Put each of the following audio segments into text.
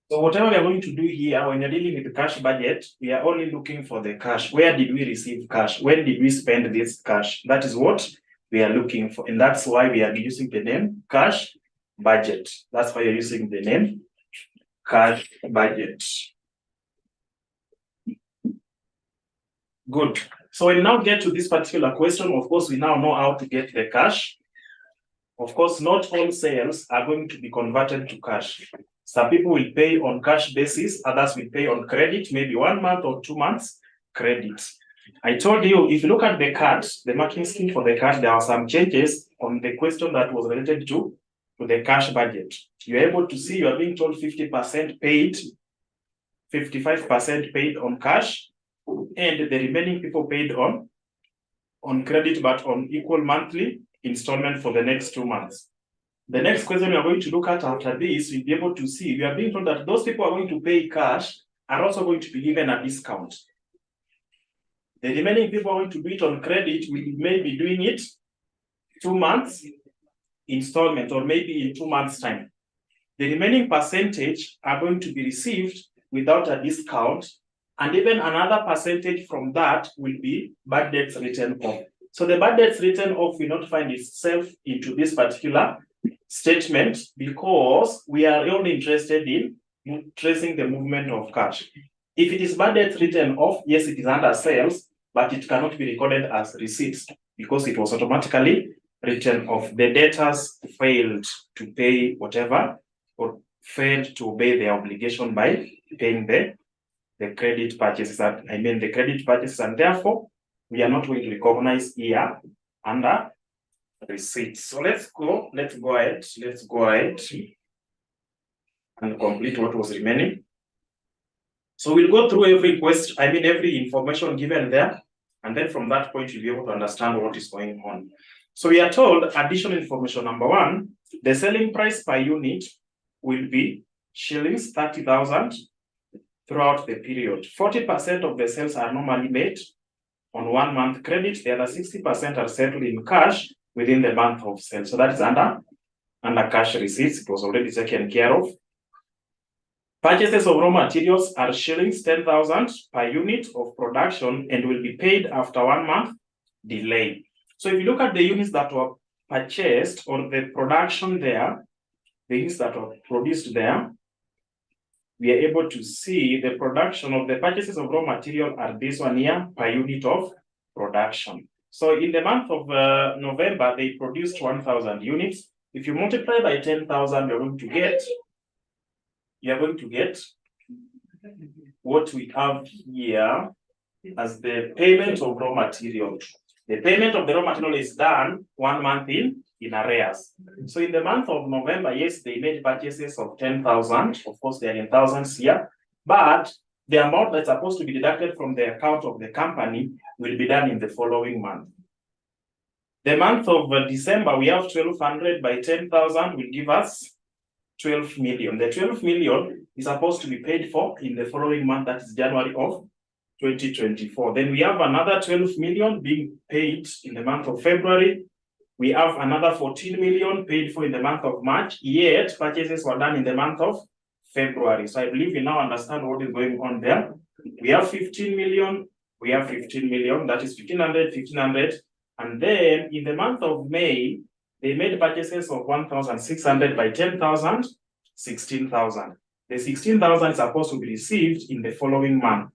So whatever we are going to do here, when you're dealing with the cash budget, we are only looking for the cash. Where did we receive cash? When did we spend this cash? That is what we are looking for. And that's why we are using the name cash budget. That's why you're using the name cash budget. Good. So we'll now get to this particular question. Of course, we now know how to get the cash. Of course, not all sales are going to be converted to cash. Some people will pay on cash basis, others will pay on credit, maybe 1 month or 2 months credit. I told you, if you look at the card, the marking scheme for the card, there are some changes on the question that was related to the cash budget. You're able to see you are being told 50% paid, 55% paid on cash, and the remaining people paid on credit, but on equal monthly installment for the next 2 months. The next question we are going to look at after this, we'll be able to see, we are being told that those people who are going to pay cash are also going to be given a discount. The remaining people who are going to do it on credit will maybe doing it 2 months installment, or maybe in 2 months' time. The remaining percentage are going to be received without a discount, and even another percentage from that will be bad debts written off. So the bad debts written off will not find itself into this particular statement because we are only interested in tracing the movement of cash. If it is bad debt written off, yes, it is under sales, but it cannot be recorded as receipts because it was automatically written off. The debtors failed to pay whatever, or failed to obey their obligation by paying the credit purchases, the credit purchases, and therefore we are not going to recognize here under receipts. So let's go ahead and complete what was remaining. So we'll go through every question, every information given there, and then from that point you'll be able to understand what is going on. So we are told additional information number 1, the selling price per unit will be shillings 30,000 throughout the period. 40% of the sales are normally made on 1 month credit, the other 60% are settled in cash within the month of sale. So that is under cash receipts. It was already taken care of. Purchases of raw materials are shillings 10,000 per unit of production and will be paid after 1 month delay. So if you look at the units that were purchased, or the production there, the units that were produced there, we are able to see the production of the purchases of raw material are this one here per unit of production. So in the month of November, they produced 1,000 units. If you multiply by 10,000, you're going to get what we have here as the payment of raw material. The payment of the raw material is done 1 month in arrears. So in the month of November, yes, they made purchases of 10,000. Of course, they are in thousands here, but the amount that's supposed to be deducted from the account of the company will be done in the following month. The month of December, we have 1,200 by 10,000 will give us 12 million. The 12 million is supposed to be paid for in the following month, that is January of 2024. Then we have another 12 million being paid in the month of February. We have another 14 million paid for in the month of March, yet purchases were done in the month of February. So I believe we now understand what is going on there. We have 15 million, that is 1,500, 1,500. And then in the month of May, they made purchases of 1,600 by 10,000, 16,000. The 16,000 is supposed to be received in the following month.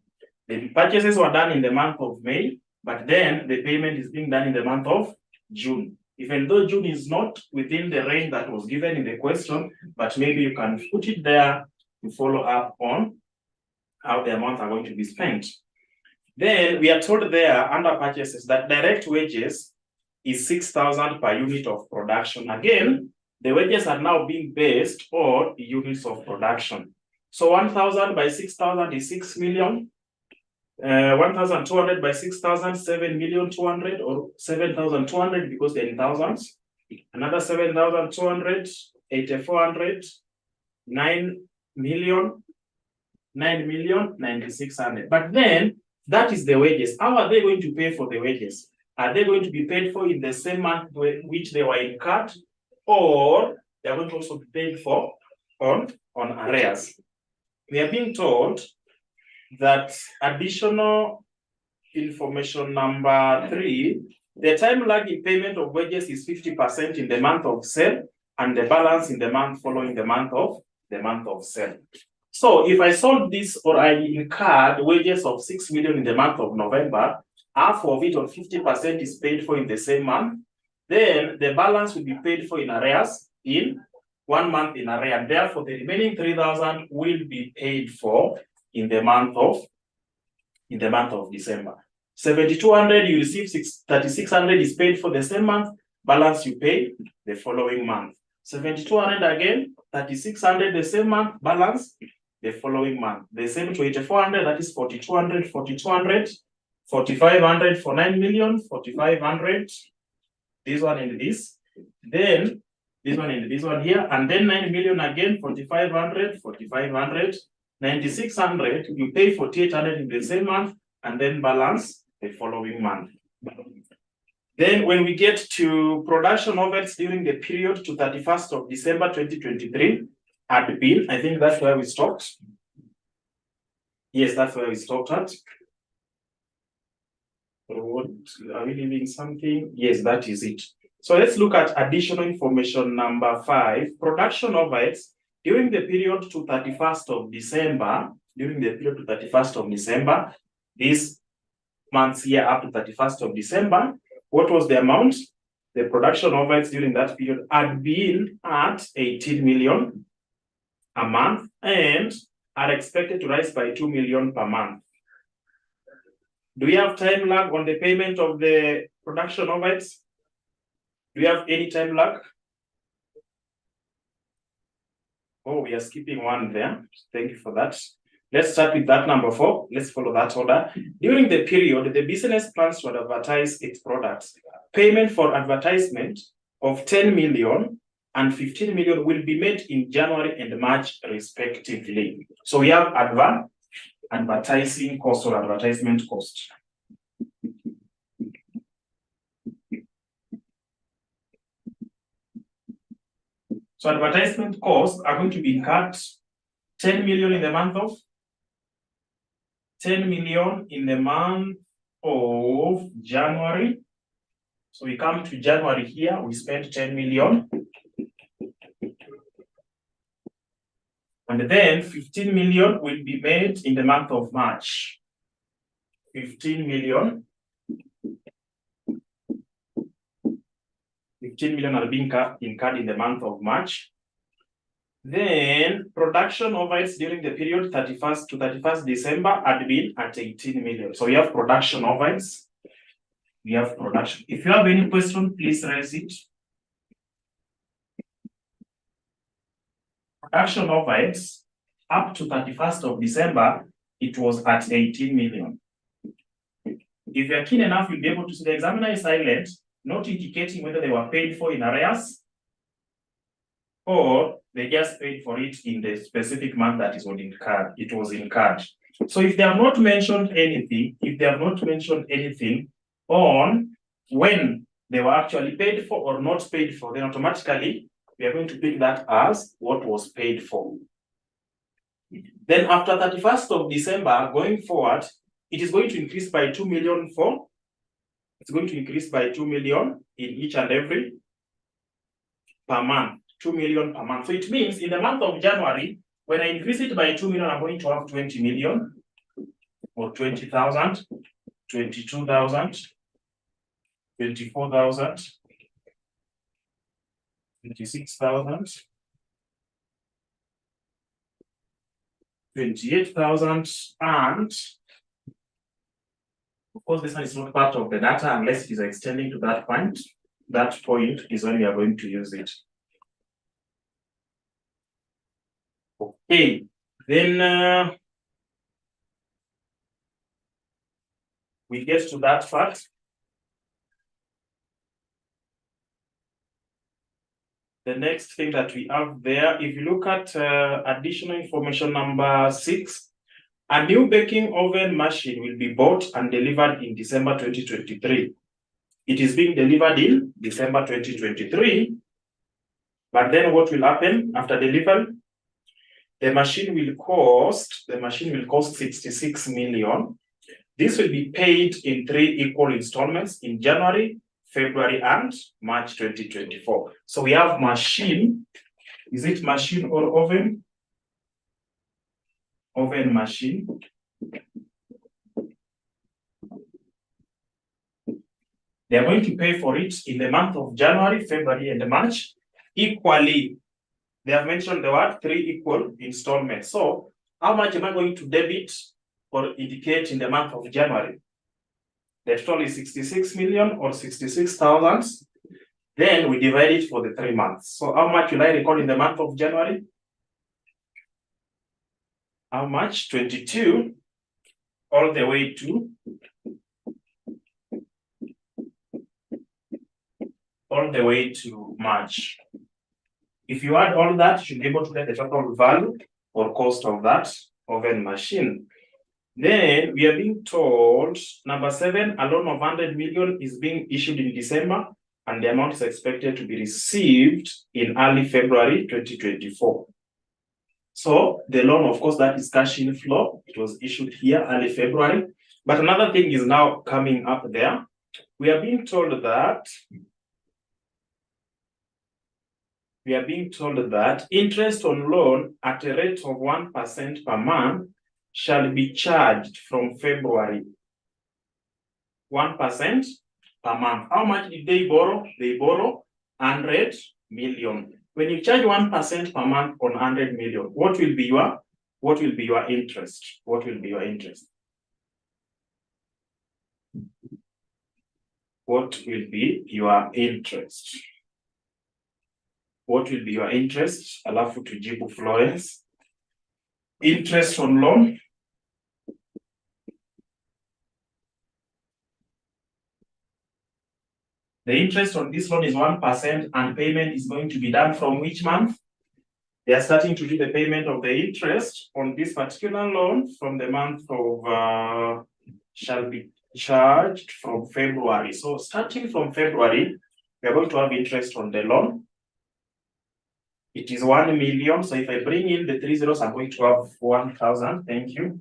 The purchases were done in the month of May, but then the payment is being done in the month of June. Even though June is not within the range that was given in the question, but maybe you can put it there to follow up on how the amounts are going to be spent. Then we are told there under purchases that direct wages is 6,000 per unit of production. Again, the wages are now being based on units of production. So 1,000 by 6,000 is 6 million. 1,200 by 6,000, 7,200,000, or 7,200 because they're in thousands. Another 7,200, 8,400, 9,096,000. But then that is the wages. How are they going to pay for the wages? Are they going to be paid for in the same month which they were incurred, or they are going to also be paid for on arrears. We are being told that additional information number 3, the time lag in payment of wages is 50% in the month of sale and the balance in the month following the month of sale. So if I sold this or I incurred wages of 6 million in the month of November, half of it, or 50%, is paid for in the same month, then the balance will be paid for in arrears in 1 month in arrears. Therefore, the remaining 3,000 will be paid for in the month of December. 7,200 you receive, 3,600 is paid for the same month, balance you pay the following month. 7,200 again, 3,600 the same month, balance the following month. The same to 8,400, that is 4,200, 4,200, 4,500 for 9 million, 4,500, this one and this, then this one and this one here, and then 9 million again, 4,500, 4,500, 9,600, you pay 4,800 in the same month, and then balance the following month. Then when we get to production overheads during the period to 31st of December 2023, had been, I think that's where we stopped. Yes, that's where we stopped at. What, are we leaving something? Yes, that is it. So let's look at additional information number 5. Production overheads during the period to 31st of December, this month's year up to 31st of December, what was the amount? The production overheads during that period had been at 18 million a month and are expected to rise by 2 million per month. Do we have time lag on the payment of the production overheads? Do we have any time lag? Oh, we are skipping one there. Thank you for that. Let's start with that number 4. Let's follow that order. During the period, the business plans to advertise its products. Payment for advertisement of 10 million and 15 million will be made in January and March, respectively. So we have advertising cost or advertisement cost. So advertisement costs are going to be incurred 10 million in the month of 10 million in the month of January. So we come to January here, we spend 10 million. And then 15 million will be made in the month of March. 15 million. 15 million are being incurred in the month of March. Then production overheads during the period 31st to 31st December had been at 18 million. So we have production overheads. We have production. If you have any question, please raise it. Production overheads up to 31st of December, it was at 18 million. If you are keen enough, you'll be able to see the examiner is silent, not indicating whether they were paid for in arrears or they just paid for it in the specific month that it was incurred. So if they have not mentioned anything, on when they were actually paid for or not paid for, then automatically we are going to pick that as what was paid for. Then after 31st of December, going forward, it is going to increase by 2 million it's going to increase by 2 million in each and every per month. 2 million per month. So it means in the month of January, when I increase it by 2 million, I'm going to have 20 million or 20,000, 22,000, 24,000, 26,000, 28,000, and of course, this one is not part of the data unless it is extending to that point. That point is when we are going to use it. Okay, then we get to that part. The next thing that we have there, if you look at additional information number 6, a new baking oven machine will be bought and delivered in December 2023. It is being delivered in December 2023. But then what will happen after delivery? The machine will cost 66 million. This will be paid in 3 equal installments in January, February, and March 2024. So we have machine. Is it machine or oven? Oven machine. They are going to pay for it in the month of January, February, and March equally. They have mentioned the word 3 equal installments. So how much am I going to debit or indicate in the month of January? The total is 66 million or 66,000. Then we divide it for the 3 months. So how much will I record in the month of January? How much? 22 all the way to March. If you add all that, you should be able to get the total value or cost of that oven machine. Then we are being told, number 7, a loan of 100 million is being issued in December, and the amount is expected to be received in early February 2024. So the loan, of course, that is cash inflow. It was issued here early February. But another thing is now coming up there. We are being told that interest on loan at a rate of 1% per month shall be charged from February. 1% per month. How much did they borrow? They borrow 100 million. When you charge 1% per month on 100 million, what will be your interest? What will be your interest? What will be your interest? What will be your interest? Alafu tujibu Florence. Interest on loan. The interest on this loan is 1% and payment is going to be done from which month? They are starting to do the payment of the interest on this particular loan from the month of shall be charged from February. So starting from February, we are going to have interest on the loan. It is 1 million. So if I bring in the 3 zeros, I'm going to have 1,000. Thank you.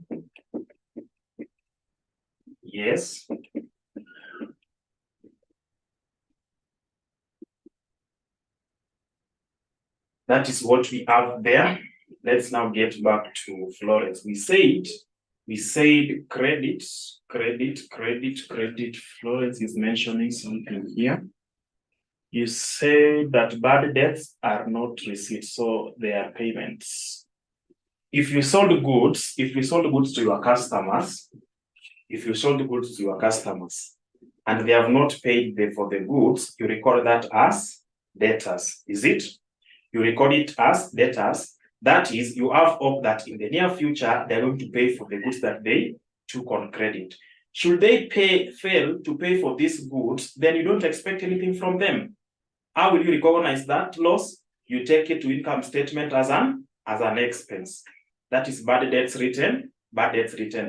Yes. That is what we have there. Let's now get back to Florence. We said credit. Florence is mentioning something here. You say that bad debts are not receipts, so they are payments. If you sold goods to your customers, and they have not paid for the goods, you record that as debtors. Is it? You record it as debtors. That is, you have hope that in the near future, they're going to pay for the goods that they took on credit. Should they fail to pay for these goods, then you don't expect anything from them. How will you recognize that loss? You take it to income statement as an expense. That is bad debts written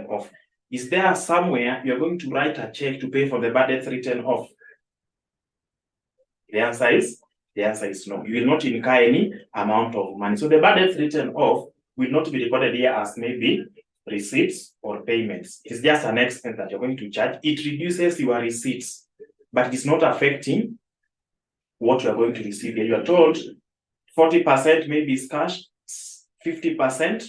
off. Is there somewhere you're going to write a check to pay for the bad debts written off? The answer is no. You will not incur any amount of money. So the bad debts written off will not be recorded here as maybe receipts or payments. It's just an expense that you're going to charge. It reduces your receipts, but it is not affecting what you are going to receive here. You are told 40% maybe is cash, 50%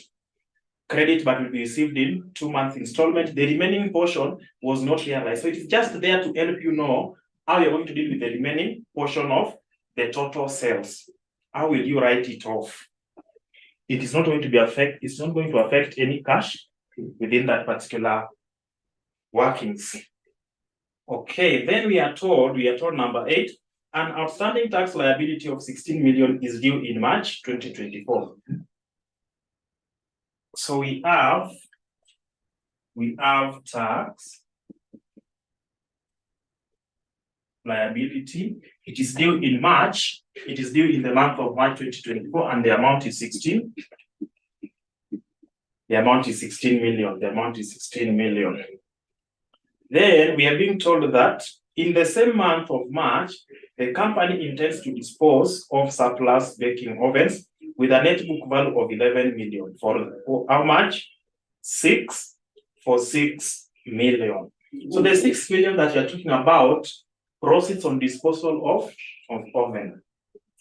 credit, but will be received in 2-month installment. The remaining portion was not realized. So it is just there to help you know how you're going to deal with the remaining portion of the total sales. How will you write it off? It is not going to be it's not going to affect any cash within that particular workings. Okay, then we are told number 8, an outstanding tax liability of 16 million is due in March 2024. So we have tax liability. It is due in March. It is due in the month of March 2024, and the amount is 16. The amount is 16 million. The amount is 16 million. Then we are being told that in the same month of March, The company intends to dispose of surplus baking ovens with a net book value of 11 million. For how much? 6 million. So the 6 million that you're talking about, proceeds on disposal of oven.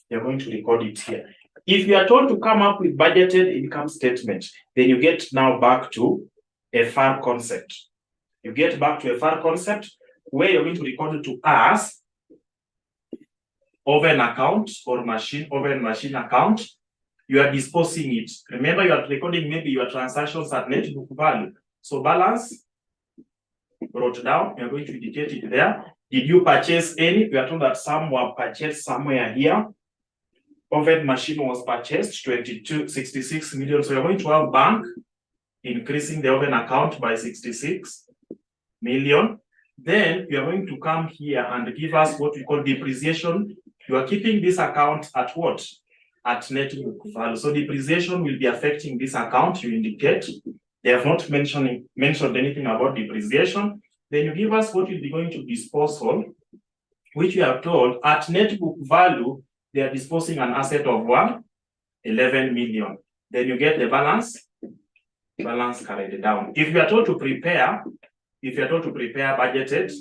You're going to record it here. If you are told to come up with budgeted income statement, then you get now back to a FAR concept. You get back to a FAR concept where you're going to record it to us oven account or oven machine account. You are disposing it. Remember, you are recording maybe your transactions at net book value. So balance wrote down, you're going to indicate it there. Did you purchase any? We are told that some were purchased somewhere here. Oven machine was purchased 66 million. So you're going to have bank increasing the oven account by 66 million. Then you are going to come here and give us what we call depreciation. You are keeping this account at what? At net book value. So depreciation will be affecting this account. You indicate. They have not mentioned anything about depreciation. Then you give us what will be going to disposal, which you have told at net book value, they are disposing an asset of 11 million. Then you get the balance carried down. If you are told to prepare, budgeted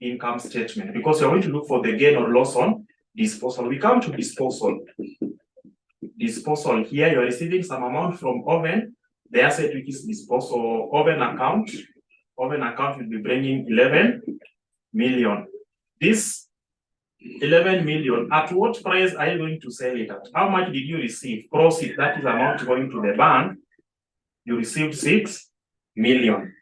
income statement, because you're going to look for the gain or loss on disposal. We come to disposal. Disposal here, you're receiving some amount from oven. The asset which is disposal, oven account will be bringing 11 million. This 11 million, at what price are you going to sell it at? How much did you receive? Proceed, that is amount going to the bank. You received 6 million.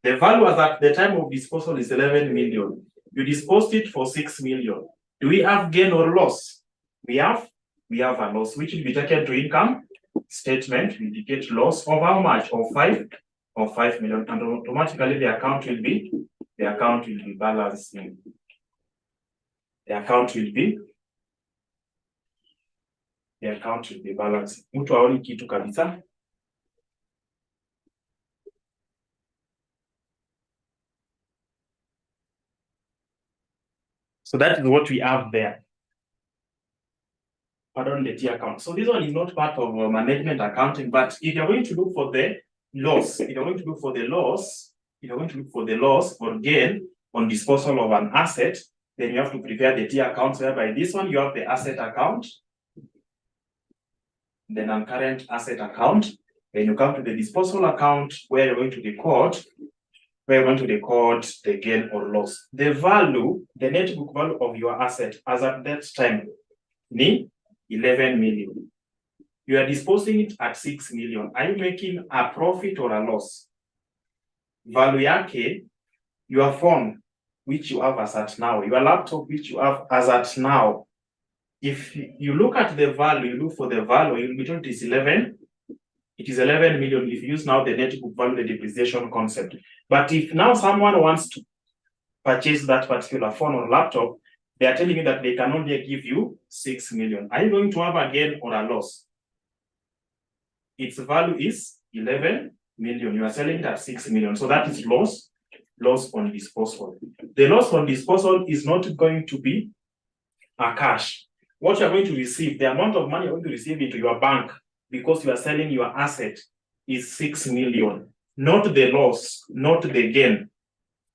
The value as at the time of disposal is 11 million. You disposed it for 6 million. Do we have gain or loss? We have a loss, which will be taken to income statement. We indicate loss of how much? Of 5 million, and automatically the account will be balancing. The account will be balancing. Mtu haoni kitu kabisa. So that is what we have there. Pardon, the T account. So this one is not part of management accounting, but if you're going to look for the loss, or gain on disposal of an asset, then you have to prepare the T account, whereby this one you have the asset account, the non-current asset account. Then you come to the disposal account where you're going to record the gain or loss. The value, the net book value of your asset as at that time, ni 11 million. You are disposing it at 6 million. Are you making a profit or a loss? Value yake, your phone, which you have as at now, your laptop, which you have as at now. If you look at the value, you look for the value, you'll be told it is 11. It is 11 million if you use now the net book value, the depreciation concept. But if now someone wants to purchase that particular phone or laptop, they are telling you that they can only give you 6 million. Are you going to have a gain or a loss? Its value is 11 million. You are selling it at 6 million. So that is loss on disposal. The loss on disposal is not going to be a cash. What you are going to receive, the amount of money you are going to receive into your bank because you are selling your asset is 6 million. Not the loss, not the gain.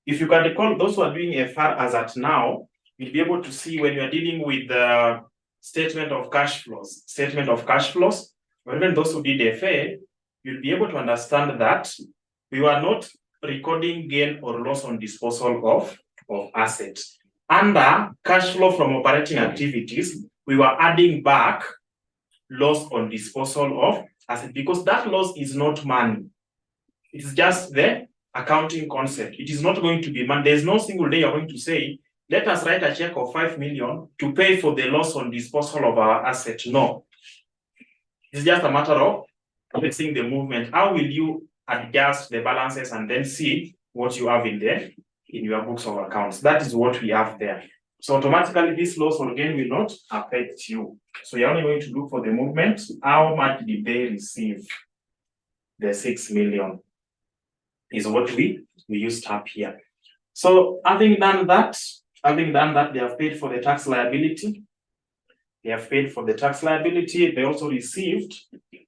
If you can recall, those who are doing a FAR as at now, you'll be able to see when you are dealing with the statement of cash flows, or even those who did a FA, you'll be able to understand that we were not recording gain or loss on disposal of assets. Under cash flow from operating activities, we were adding back loss on disposal of assets because that loss is not money. It's just the accounting concept. It is not going to be money. There's no single day you're going to say, let us write a check of 5 million to pay for the loss on disposal of our asset. No. It's just a matter of fixing the movement. How will you adjust the balances and then see what you have in your books of accounts? That is what we have there. So automatically this loss or gain will not affect you. So you're only going to look for the movement. How much did they receive? The 6 million is what we used up here. So having done that, Having done that, they have paid for the tax liability. They have paid for the tax liability. They also received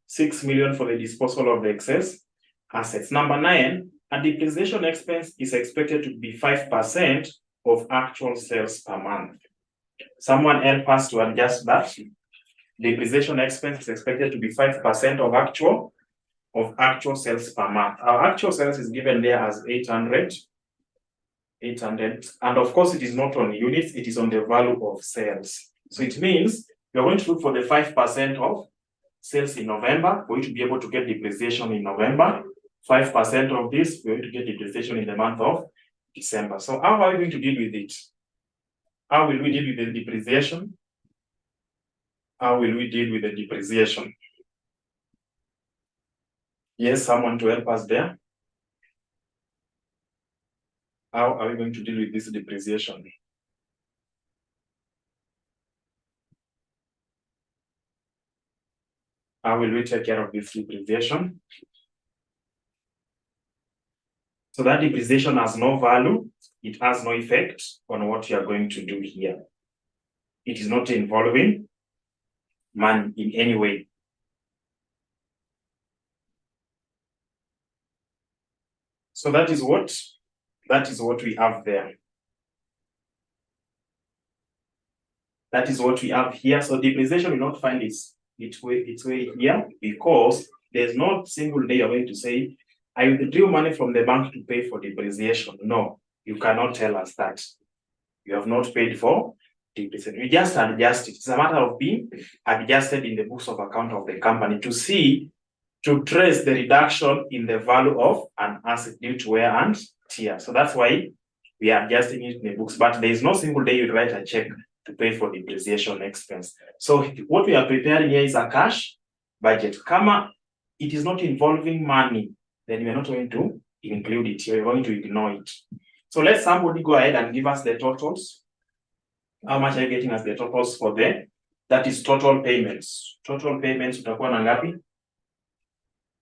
6 million for the disposal of the excess assets. Number 9, a depreciation expense is expected to be 5% of actual sales per month. Someone help us to adjust that. Depreciation expense is expected to be 5% of actual sales per month. Our actual sales is given there as 800. And of course, it is not on units, it is on the value of sales. So it means we are going to look for the 5% of sales in November. We're going to be able to get depreciation in November. 5% of this, we're going to get depreciation in the month of December. So how are we going to deal with it? How will we deal with the depreciation? How will we deal with the depreciation? Yes, someone to help us there. How are we going to deal with this depreciation? How will we take care of this depreciation? So that depreciation has no value. It has no effect on what you are going to do here. It is not involving money in any way. So that is what we have there. That is what we have here. So depreciation will not find its way here, because there's no single day you're going to say, I withdrew money from the bank to pay for depreciation. No, you cannot tell us that. You have not paid for depreciation. You just adjust it. It's a matter of being adjusted in the books of account of the company to trace the reduction in the value of an asset due to wear and tear. So that's why we are adjusting it in the books. But there is no single day you write a check to pay for depreciation expense. So what we are preparing here is a cash budget. Kama it is not involving money, then we are not going to include it here. We're going to ignore it. So let somebody go ahead and give us the totals. How much are you getting as the totals for that is total payments. Total payments utakuwa na ngapi?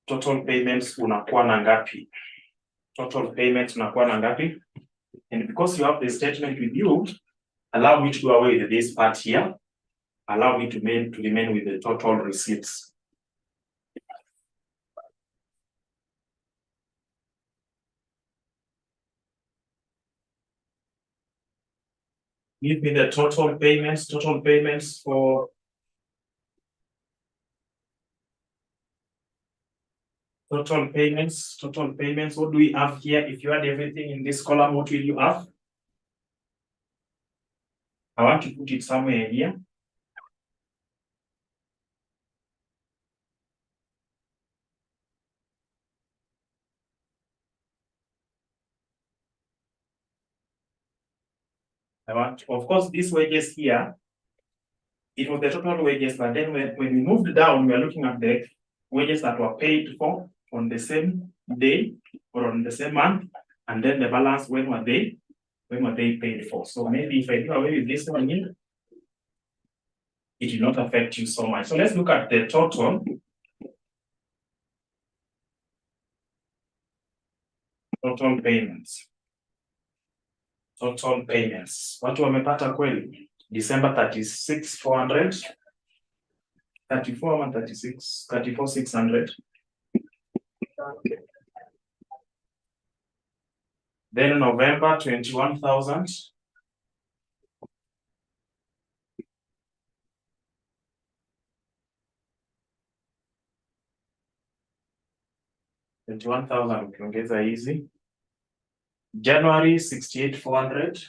Total payments unakuwa na ngapi? Total payments unakuwa na ngapi? And because you have the statement with you, allow me to go away with this part here. Allow me to remain with the total receipts. Give me the total payments for total payments. What do we have here? If you add everything in this column, what will you have? I want to put it somewhere here. Of course, these wages here, it was the total wages, but then when we moved down, we are looking at the wages that were paid for on the same day or on the same month, and then the balance, when were they paid for. So maybe if I do away with this one here, it will not affect you so much. So let's look at the total. Total payments. Watu wamepata kweli? December 36,400. 34,600. Then November 21,000. Ukiongeza easy. January 68,400.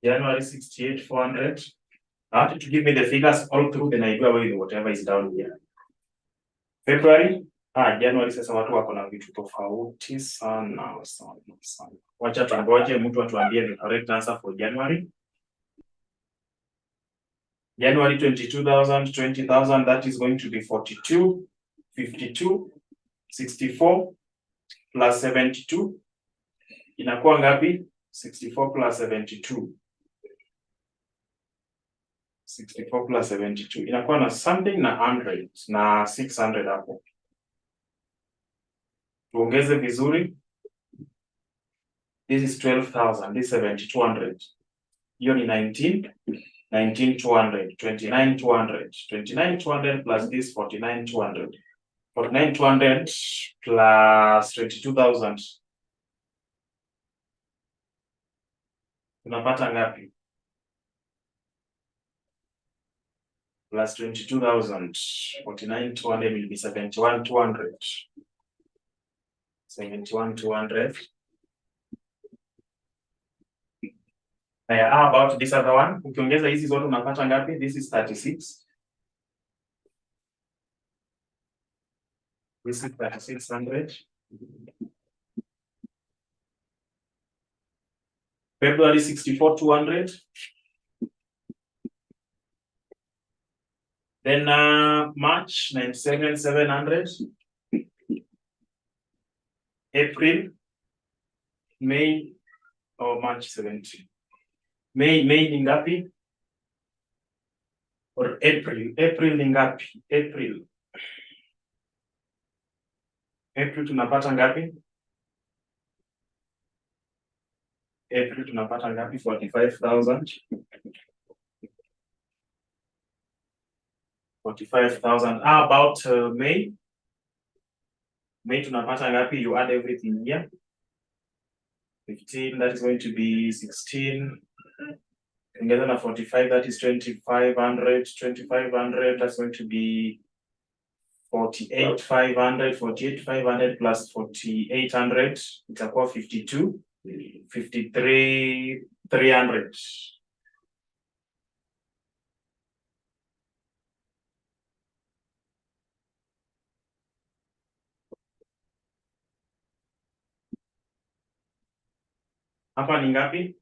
January 68,400. I want you to give me the figures all through, then I do away with whatever is down here. February, January sasa watu wako na vitu tofauti sana. Wacha tungoje mtu atuambie the correct answer for January. January 22,000, 20,000, that is going to be 42, 52, 64 plus 72. Inakuwa ngapi? 64 plus 72. 64 plus 72. Inakuwa na something na 100 na 600 hapo. Tuongeze vizuri. This is 12,000, this is 7,200. Hiyo ni 19,200, 29,200, 29,200 plus this 49,200. 49,200 plus 22,000. Tunapata ngapi? Plus 22,000. 49,200 will be 71,200. 71,200. How about this other one? Ukiongeza hizi zote unapata ngapi? This is 36. This is 3,600. February 64,200. Then March 97,700. April, May, or March 70. May ni ngapi? Or April ni ngapi? April tunapata ngapi? April tunapata ngapi? 45,000. 45,000. How about May? May tunapata ngapi? You add everything here. 15, that is going to be 16. Together na 45, that is 2,500. 2,500, that's going to be 48,500. 48,500 plus 4,800. Itakuwa 52. 53,300. Hapa ni ngapi?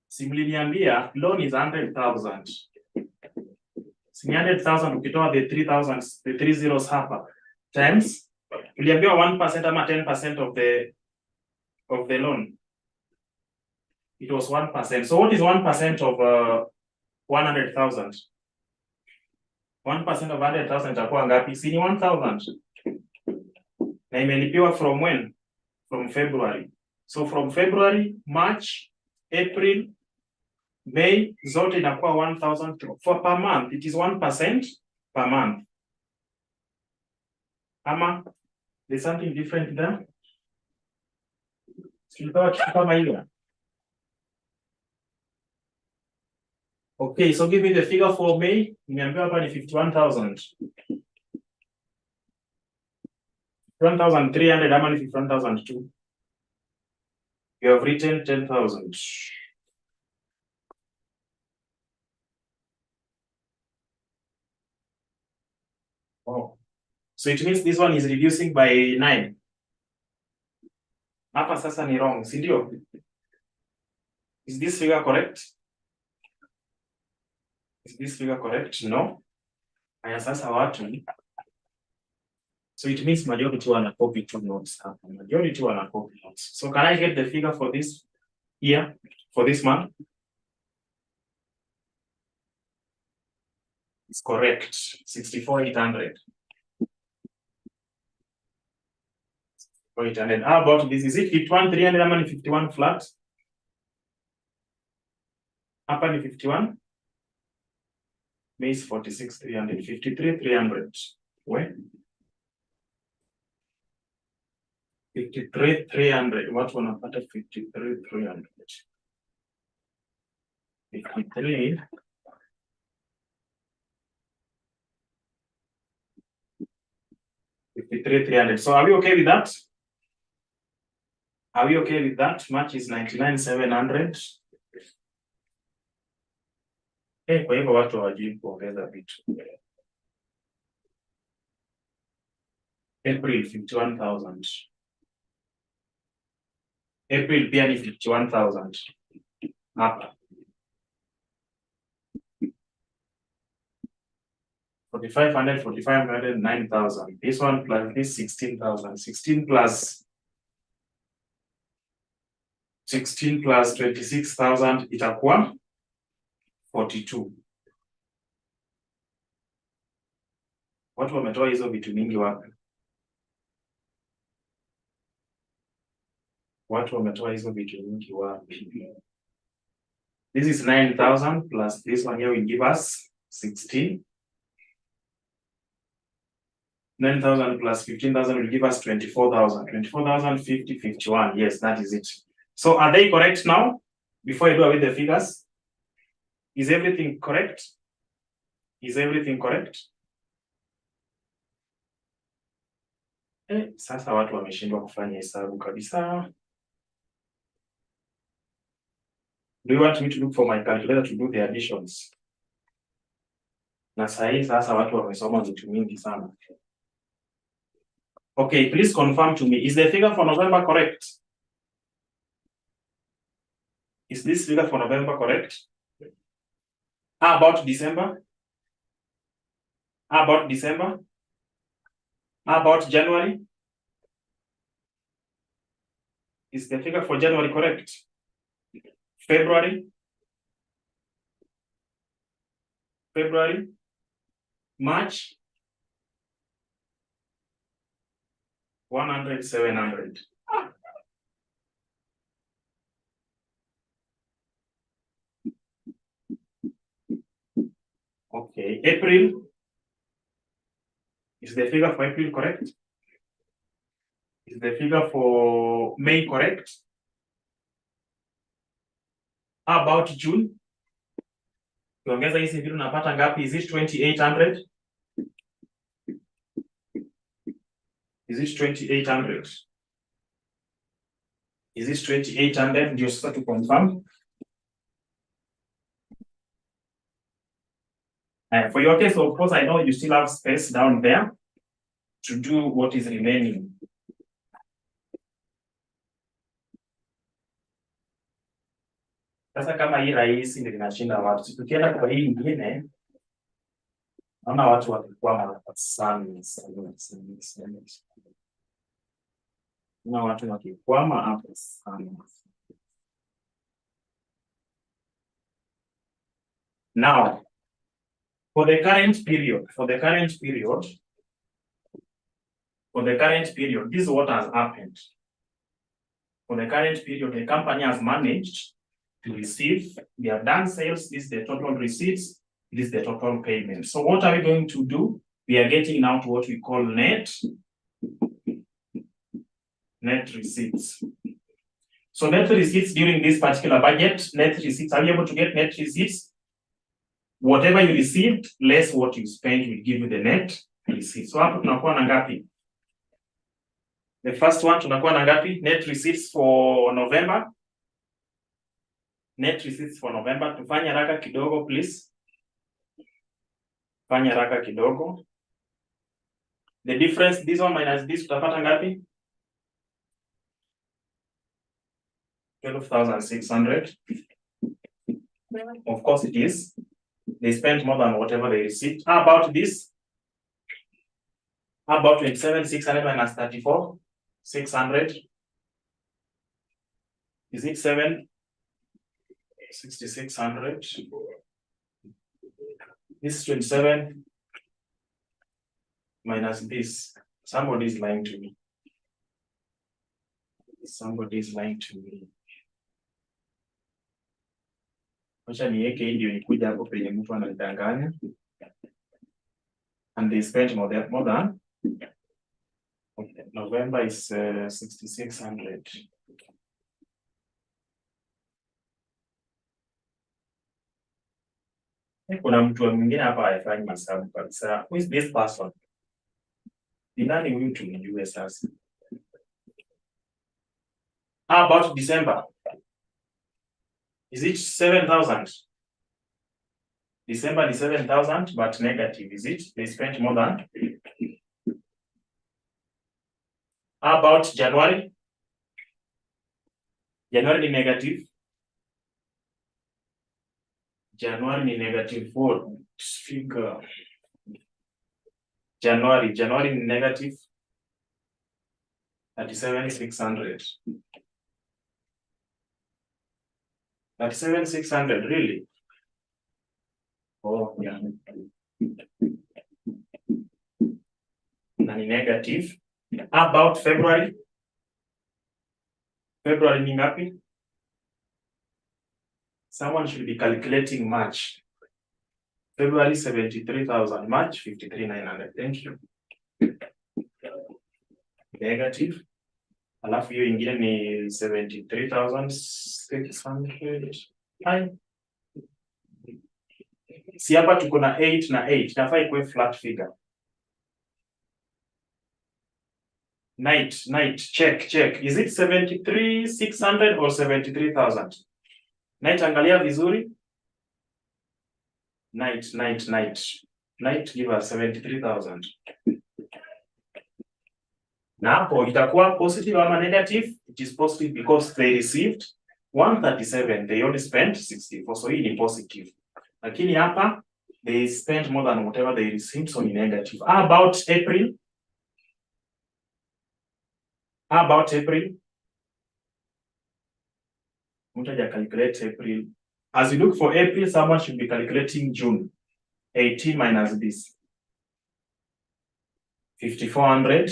Simliniambia loan is 100,000. 100,000 ukitoa the 3,000, the 3 zeros hapa times uliambiwa 1% ama 10% of the loan. It was 1%. So what is 1% of 100,000? 1% of 100,000 itakuwa ngapi? Si ni 1,000. Na imelipiwa from when? From February. So from February, March, April, May, zote inakuwa 1,000 for per month. It is 1% per month. Ama there's something different there. Kama ile. Okay, so give me the figure for May. Nimeambiwa hapa ni 51,000. 1,300 ama ni 51,002. You have written 10,000. Oh. So it means this one is reducing by 9. Hapa sasa ni wrong, si ndio? Is this figure correct? Is this figure correct? No. Haya sasa watu. So it means majority wana copy two notes hapa. Majority wana copy notes. So can I get the figure for this year, for this month? It's correct. 64,800. 64,800. How about this? Is it 51,300 ama ni 51 flat? Hapa ni 51. May is 46,300. 53,300. Where? 53,300. Watu wanapata 53,300. 53,300. So are we okay with that? Are we okay with that? March is 99,700. Kwa hivyo watu hawajui kuongeza vitu. April 51,000. April pia ni 51,000. Hapa. 4,500, 4,500, 9,000. This one plus this 16,000. 16 plus 26,000 itakuwa 42. Watu wametoa hizo vitu mingi wapi? Watu wametoa hizo vitu mingi wapi? This is 9,000 plus this one here will give us 16. 9,000 plus 15,000 will give us 24,000. 24,000, 50, 51. Yes, that is it. So are they correct now? Before I do away the figures, is everything correct? Is everything correct? Sasa watu wameshindwa kufanya hesabu kabisa. Do you want me to look for my calculator to do the additions? Na sasa watu wamesoma vitu mingi sana. Okay, please confirm to me. Is the figure for November correct? Is this figure for November correct? How about December? How about December? How about January? Is the figure for January correct? February? February? March? 100, 700. Okay, April. Is the figure for April correct? Is the figure for May correct? How about June? Tuongeza hizi vitu napata ngapi? Is it 2,800? Is it 2,800? Is it 2,800? Ndio sasa to confirm. For your case, of course, I know you still have space down there to do what is remaining. Sasa kama hii rahisi ndio inashinda watu. Tukienda kwa hii nyingine, naona watu wakikwama sana. Na watu wakikwama hapo sana. Now, for the current period, this is what has happened. For the current period, the company has managed to receive, we have done sales, this is the total receipts, this is the total payment. So what are we going to do? We are getting now to what we call net receipts. So net receipts during this particular budget, net receipts, are you able to get net receipts? Whatever you received, less what you spent will give you the net receipts. So hapo tunakuwa na ngapi? The first one tunakuwa na ngapi? Net receipts for November. Net receipts for November. Tufanye haraka kidogo please. Fanya haraka kidogo. The difference, this one minus this, tutapata ngapi? 12,600. Of course it is. They spent more than whatever they received. How about this? How about 27,600 minus 34,600? Is it 7,600? This is 27 minus this. Somebody is lying to me. Somebody is lying to me. Wacha niweke hii ndio ikuja hapo penye mtu anadanganya. And they spent more than okay. November is 6,600. Kuna mtu mwingine hapa haifanyi mahesabu kabisa. Who is this person? Ni nani huyu tumjue sasa? How about December? Is it 7,000? December is 7,000, but negative, is it? They spent more than. How about January? January is negative. January is negative. What figure? January is negative. 37,600. 37,600, really? Oh, yeah. Na ni negative. How about February? February ni ngapi? Someone should be calculating March. February 73,000, March 53,900. Thank you. Negative. Alafu hiyo ingine ni 73,600. Hai. Si hapa tuko na 8 na 8. Nafaa ikuwe flat figure. Night, check. Is it 73,600 or 73,000? Night, angalia vizuri. Night. Night give us 73,000. Na hapo itakuwa positive ama negative? It is positive because they received 137. They only spent 64. So hii ni positive. Lakini hapa they spent more than whatever they received, so ni negative. How about April? How about April? Mtaja calculate April. As you look for April, someone should be calculating June. 18 minus this. 5,400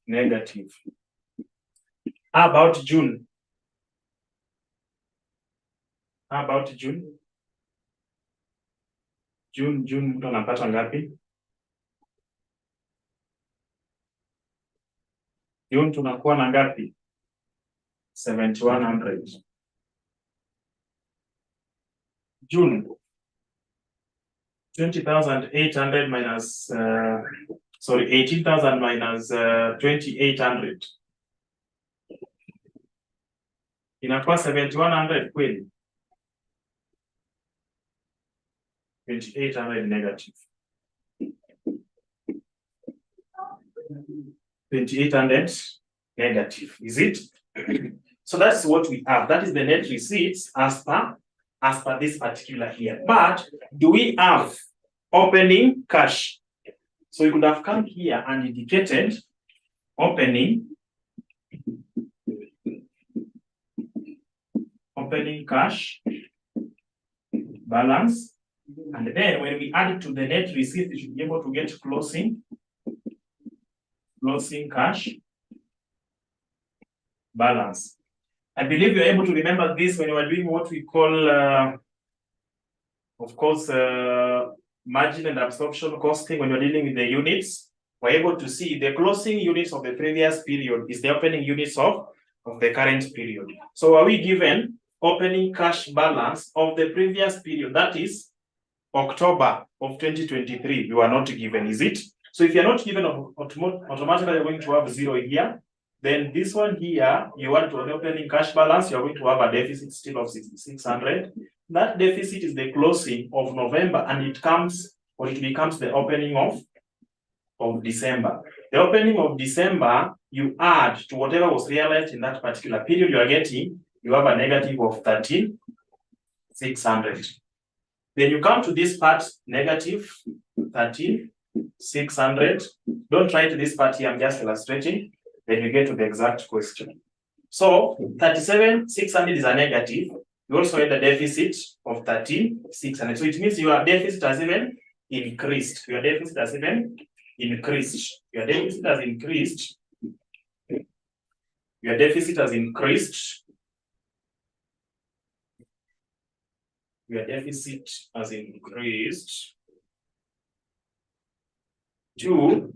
negative. How about June? How about June? June mtu anapata ngapi? June tunakuwa na ngapi? 7,100. June 20,800 minus 18,000 minus 2,800. Inakuwa 7,100 kweli? 2,800 negative. 2,800 negative, is it? So that's what we have. That is the net receipts as per this particular year. But do we have opening cash? So you could have come here and indicated opening cash balance, and then when we add it to the net receipt, we should be able to get closing cash balance. I believe you're able to remember this when you are doing what we call, of course, margin and absorption costing. When you're dealing with the units, we're able to see the closing units of the previous period is the opening units of the current period. So are we given opening cash balance of the previous period? That is October of 2023. You are not given, is it? So if you're not given, automatically you're going to have 0 here. Then this one here, you want to an opening cash balance, you're going to have a deficit still of 6,600. That deficit is the closing of November, and it becomes the opening of December. The opening of December, you add to whatever was realized in that particular period, you have a negative of 13,600. Then you come to this part, negative 13,600. Don't write this part here, I'm just illustrating. Then you get to the exact question. So 37,600 is a negative. You also had a deficit of 13,600. So it means your deficit has even increased. Your deficit has even increased. Your deficit has increased. Your deficit has increased. Your deficit has increased to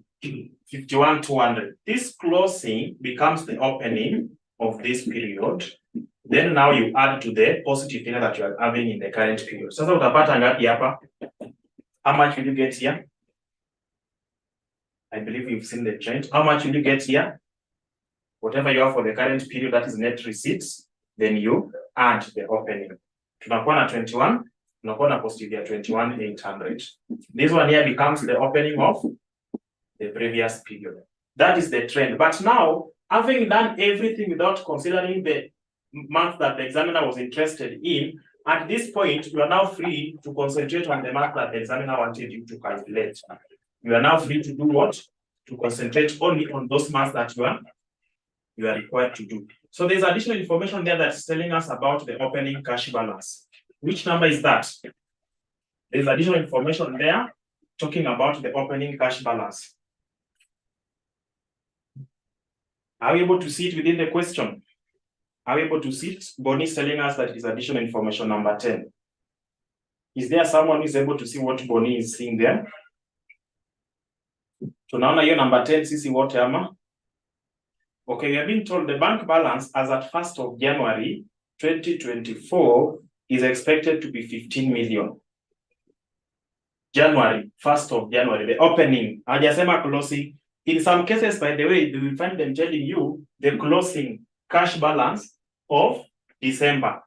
51,200. This closing becomes the opening of this period. Then now you add to the positive figure that you are having in the current period. Sasa utapata ngapi hapa? How much will you get here? I believe you've seen the trend. How much will you get here? Whatever you have for the current period, that is net receipts, then you add the opening. Tunakuwa na 21, tunakuwa na positive ya 21,800. This one here becomes the opening of the previous period. That is the trend. But now, having done everything without considering the month that the examiner was interested in, at this point, you are now free to concentrate on the month that the examiner wanted you to calculate. You are now free to do what? To concentrate only on those months that you are required to do. So there's additional information there that's telling us about the opening cash balance. Which number is that? There's additional information there talking about the opening cash balance. Are we able to see it within the question? Are we able to see it? Bonnie is telling us that it is additional information number 10. Is there someone who is able to see what Bonnie is seeing there? Tunaona hiyo number 10 sisi wote ama? Okay, we have been told the bank balance as at 1st of January 2024 is expected to be 15 million. January, 1st of January, the opening. Hajasema closing. In some cases, by the way, you will find them telling you the closing cash balance of December.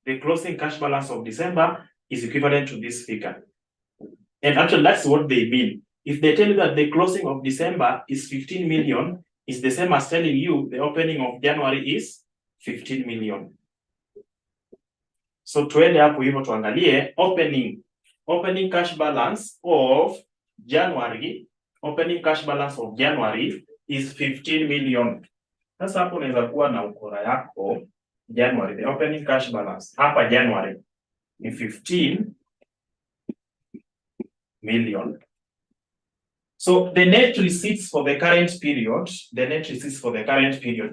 The closing cash balance of December is equivalent to this figure. And actually, that's what they mean. If they tell you that the closing of December is 15 million, it's the same as telling you the opening of January is 15 million. So tuende hapo hivyo tuangalie opening cash balance of January. Opening cash balance of January is 15 million. Sasa hapo unaweza kuwa na ukora yako January, the opening cash balance hapa January ni 15 million. So the net receipts for the current period,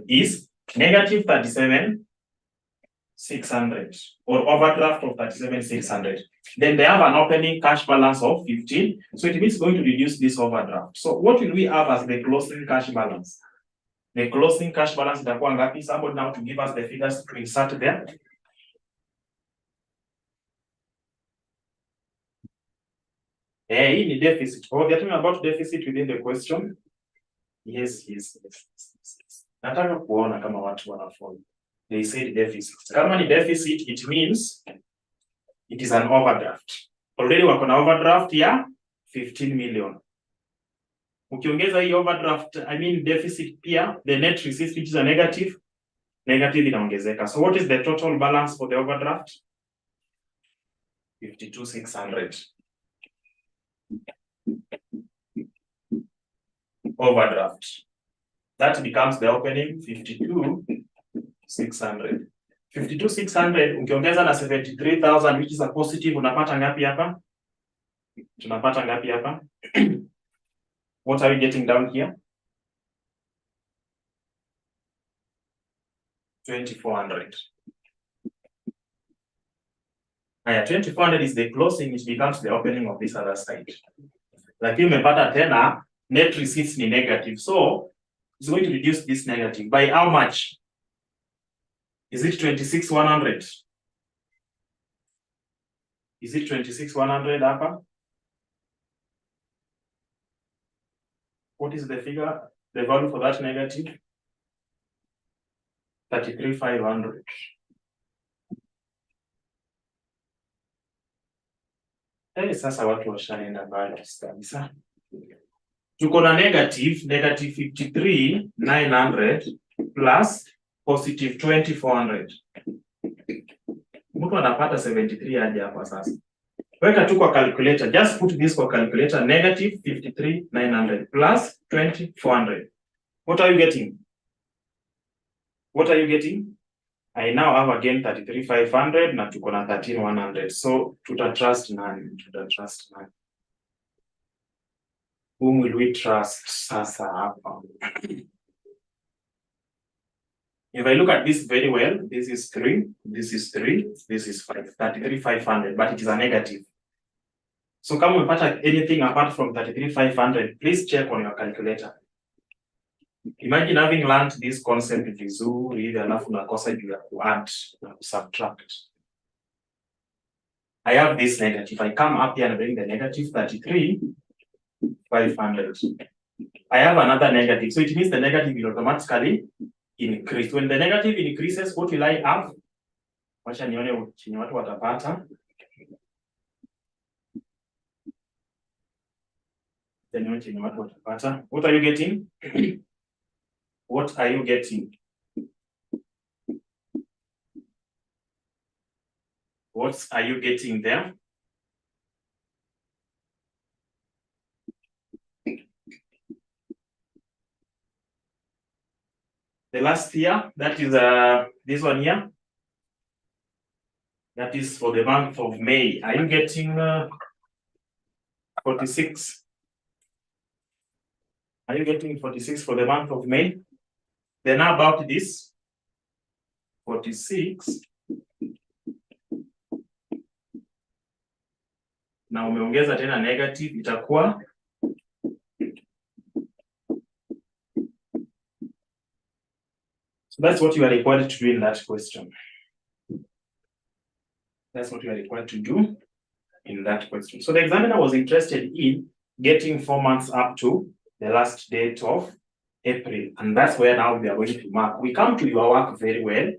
is negative 37,600 or overdraft of 37,600. Then they have an opening cash balance of 15. So it means going to reduce this overdraft. So what will we have as the closing cash balance? The closing cash balance itakuwa ngapi? Somebody now to give us the figures to insert there. Hii ni deficit. Oh, they're talking about deficit within the question. Yes. Nataka kuona kama watu wanafollow. They said deficit. Kama ni deficit, it means it is an overdraft. Already wako na overdraft ya 15 million. Ukiongeza hii overdraft, I mean deficit pia, the net receipt which is a negative inaongezeka. So what is the total balance for the overdraft? 52,600. Overdraft. That becomes the opening 52,600. 52,600 ukiongeza na 73,000 which is a positive, unapata ngapi hapa? Tunapata ngapi hapa? What are we getting down here? 2,400. 2,400 is the closing, which becomes the opening of this other side. Lakini umepata tena net receipts ni negative. So it's going to reduce this negative by how much? Is it 26,100? Is it 26,100 hapa? What is the figure, the value for that negative? 33,500. Sasa watu washaenda mbali kabisa. Tuko na negative 53,900 plus positive 2,400. Mtu anapata 73 aje hapa sasa. Weka tu kwa calculator, just put this kwa calculator, negative 53,900 plus 2,400. What are you getting? I now have again 33,500 na tuko na 13,100. So trust nani? Whom will we trust sasa hapa? If I look at this very well, this is 3, this is 3, this is 5, 33,500, but it is a negative. So kama umepata anything apart from 33,500, please check on your calculator. Imagine having learned this concept vizuri hivi alafu nakosa juu ya kuadd na subtract. I have this negative. I come up here and bring the negative 33,500. I have another negative. So it means the negative will automatically increase. When the negative increases, what will I have? Wacha nione chenye watu watapata. What are you getting? What are you getting? What are you getting there? The last year, that is this one here. That is for the month of May. Are you getting 46? Are you getting 46 for the month of May? Then how about this? 46. Na umeongeza tena negative, itakuwa so that's what you are required to do in that question. That's what you are required to do in that question. So the examiner was interested in getting 4 months up to the last date of April. And that's where now we are going to mark. We come to your work very well.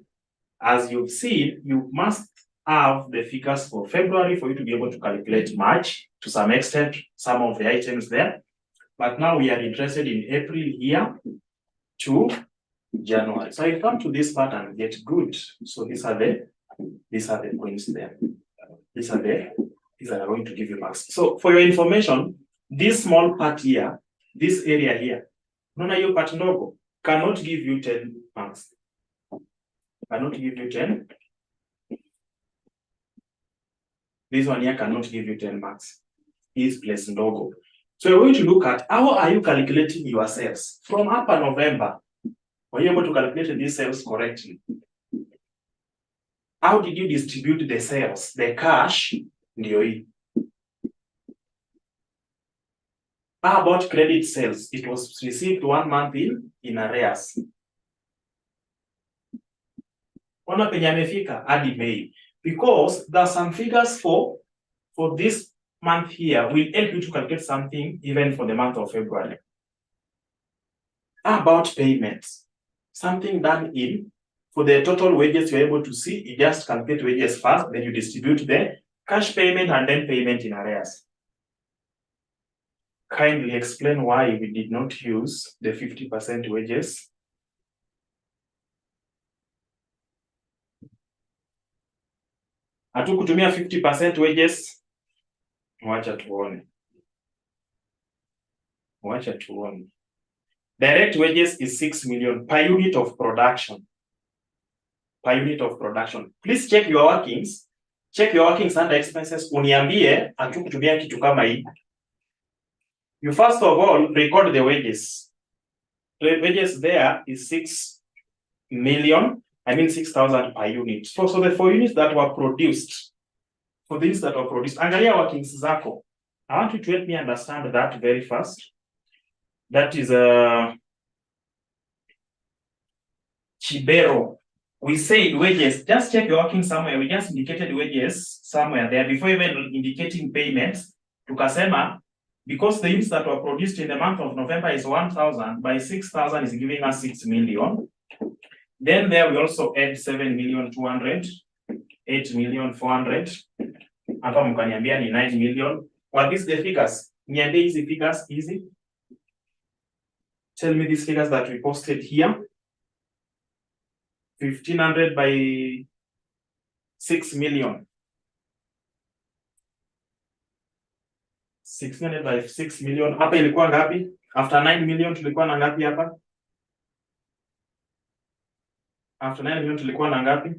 As you've seen, you must have the figures for February for you to be able to calculate March to some extent, some of the items there. But now we are interested in April here to January. So I come to this part and get good. So these are the points there. These are going to give you marks. So for your information, this small part here, this area here, unaona hiyo part ndogo cannot give you 10 marks. Cannot give you 10. This one here cannot give you 10 marks. Is place ndogo. So we're going to look at how are you calculating your sales from upper November. Were you able to calculate these sales correctly? How did you distribute the sales? The cash, ndio hii. How about credit sales? It was received 1 month in arrears. Ona penye amefika hadi May. Because there are some figures for this month here will help you to calculate something even for the month of February. How about payments? Something done in for the total wages you're able to see, you just calculate wages first, then you distribute the cash payment and then payment in arrears. Kindly explain why we did not use the 50% wages. Hatukutumia 50% wages. Wacha tuone. Wacha tuone. Direct wages is 6 million per unit of production. Per unit of production. Please check your workings. Check your workings under expenses. Uniambie hatukutumia kitu kama hii. You first of all record the wages. The wages there is 6 million. I mean 6,000 per unit. So the 4 units that were produced. For these that were produced. Angalia workings zako. I want you to help me understand that very fast. That is Chibero. We said wages. Just check your working somewhere. We just indicated wages somewhere there before even indicating payments. Tukasema, because the units that were produced in the month of November is 1,000 by 6,000 is giving us 6 million. Then there we also add 7,200,000, 8,400,000. Hapa mkaniambia ni 9 million. What is the figures? Niambie hizi figures easy. Tell me these figures that we posted here. 1,500 by 6 million. 600 by 6 million. Hapa ilikuwa ngapi? After 9 million tulikuwa na ngapi hapa? After 9 million tulikuwa na ngapi?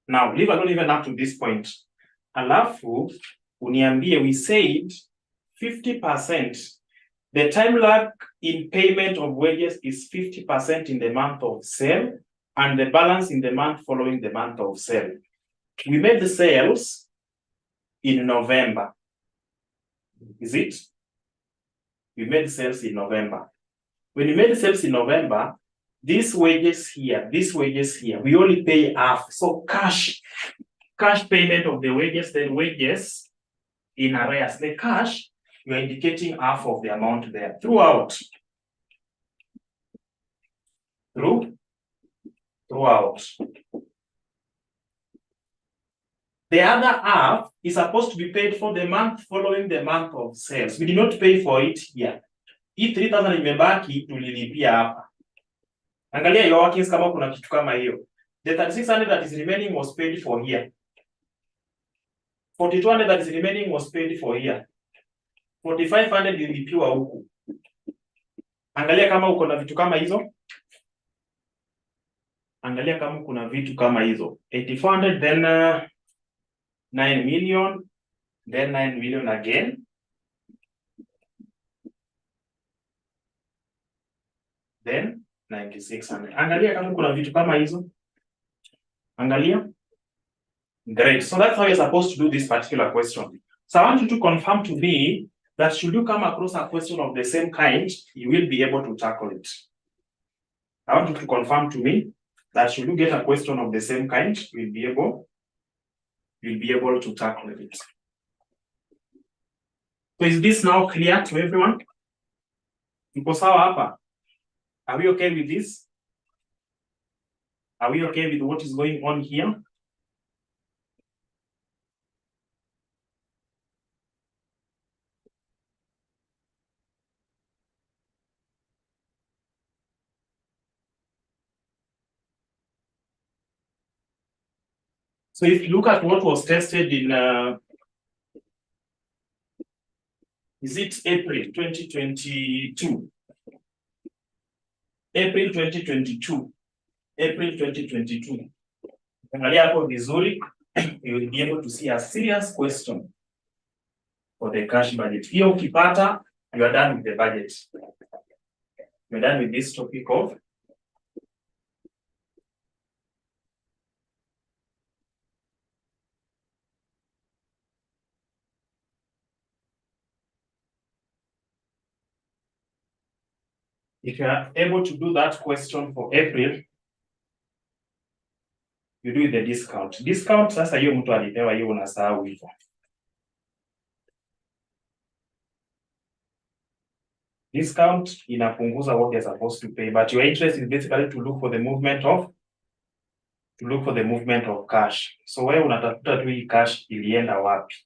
Now, leave alone even up to this point. Alafu, uniambie, we said 50%. The time lag in payment of wages is 50% in the month of sale and the balance in the month following the month of sale. We made the sales in November. Is it? We made sales in November. When we made the sales in November, these wages here, we only pay half. So cash payment of the wages, then wages in arrears. The cash, you are indicating half of the amount there throughout. Throughout. The other half is supposed to be paid for the month following the month of sales. We did not pay for it here. Hii 3,000 imebaki tulilipia hapa. Angalia your workings kama kuna kitu kama hiyo. The 3,600 that is remaining was paid for here. 4,200 that is remaining was paid for here. 4,500 ilipiwa huku. Angalia kama uko na vitu kama hizo. Angalia kama kuna vitu kama hizo. 8400 then 9 million then 9 million again. Then 9600. Angalia kama kuna vitu kama hizo. Angalia. Great. So that's how you're supposed to do this particular question. So I want you to confirm to me that should you come across a question of the same kind, you will be able to tackle it. I want you to confirm to me that should you get a question of the same kind, you'll be able to tackle it. So is this now clear to everyone? Tuko sawa hapa? Are we okay with this? Are we okay with what is going on here? So if you look at what was tested in, is it April 2022? April 2022. April 2022. Angalia hapo vizuri, you will be able to see a serious question for the cash budget. Hiyo ukipata, you are done with the budget. You're done with this topic of if you are able to do that question for April, you do the discount. Discount, sasa hiyo mtu alipewa hiyo unasahau hivyo. Discount inapunguza what you're supposed to pay, but your interest is basically to look for the movement of cash. So wewe unatafuta tu hii cash ilienda wapi?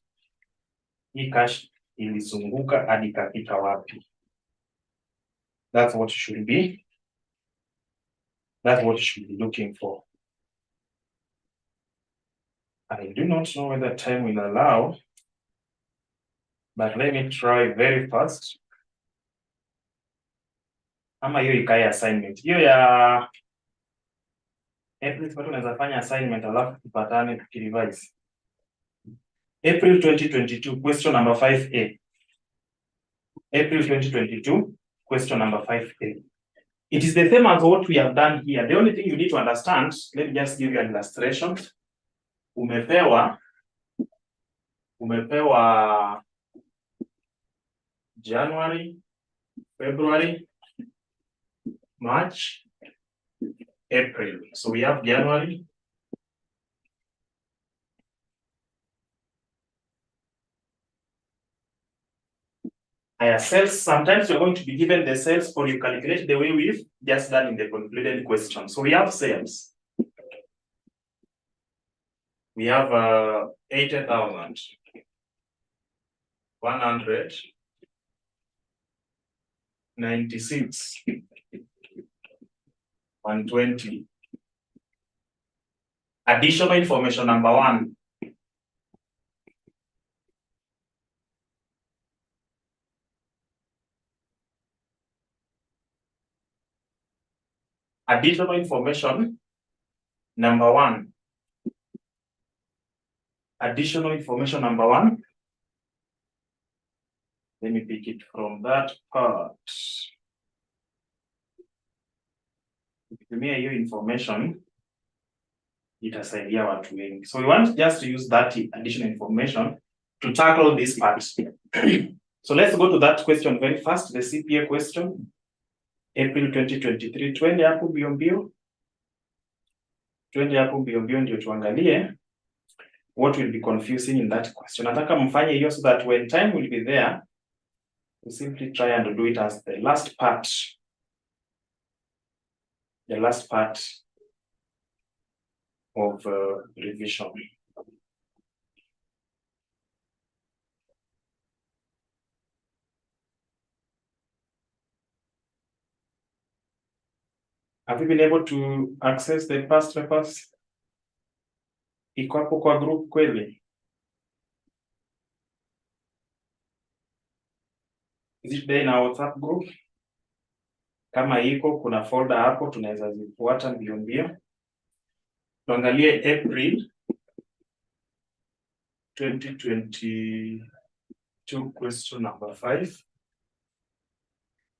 Hii cash ilizunguka hadi ikafika wapi? That's what you should be. That's what you should be looking for. I do not know whether time will allow, but let me try very fast. Ama hiyo ikae assignment. Hiyo ya April watu wanaweza fanya assignment alafu tupatane tukirevise. April 2022 question number 5A. April 2022 question number 5A. It is the same as what we have done here. The only thing you need to understand, let me just give you an illustration. Umepewa January, February, March, April. So we have January, sales. Sometimes you're going to be given the sales or you calculate the way we've just done in the concluded question. So we have sales. We have 80,000, 196, 120. Additional information number 1. Additional information number 1. Additional information number 1. Let me pick it from that part. Ukitumia hiyo information itasaidia watu wengi. So we want just to use that additional information to tackle this part. So let's go to that question very fast, the CPA question. April 2023, twende hapo mbio mbio. Twende hapo mbio mbio ndio tuangalie what will be confusing in that question. Nataka mfanye hiyo so that when time will be there, we simply try and do it as the last part. The last part of revision. Have you been able to access the past papers? Iko hapo kwa group kweli? Is it there in our WhatsApp group? Kama iko kuna folder hapo tunaweza zifuata mbio mbio. Tuangalie April 2022 question number 5.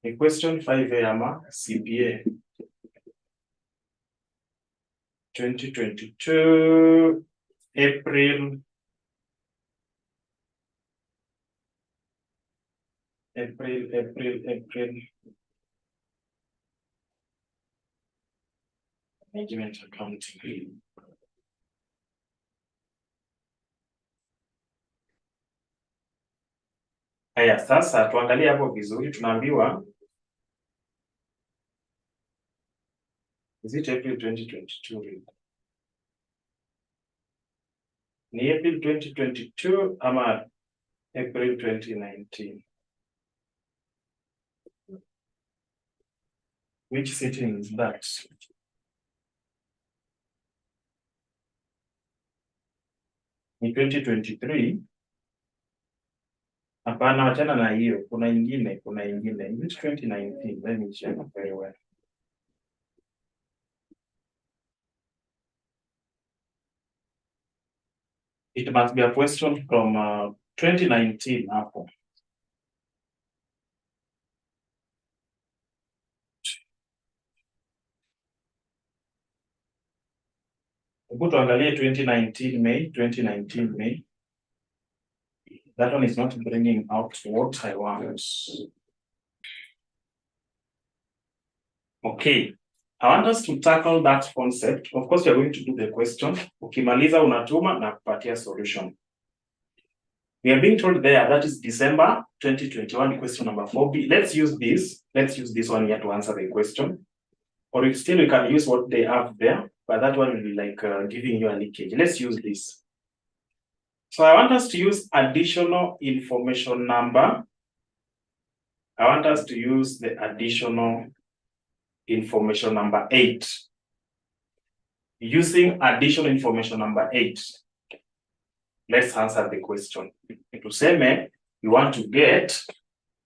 A question 5 ama CPA 2022 April. Management accounting. Haya, sasa tuangalie hapo vizuri. Tunaambiwa is it April 2022? Ni April 2022 ama April 2019? Which sitting is that? Ni 2023? Hapana, wachana na hiyo. Kuna ingine. Is it 2019? Let me check very well. It must be a question from 2019 hapo. Hebu tuangalie 2019 May. That one is not bringing out what I want. Okay. I want us to tackle that concept. Of course, we are going to do the question. Ukimaliza unatuma na kupatia solution. We are being told there that is December 2021, question number 4B. Let's use this. Let's use this one here to answer the question. Or if still we can use what they have there, but that one will be like giving you a leakage. Let's use this. So I want us to use additional information number. I want us to use the additional information number 8. Using additional information number 8, let's answer the question. Tuseme, you want to get,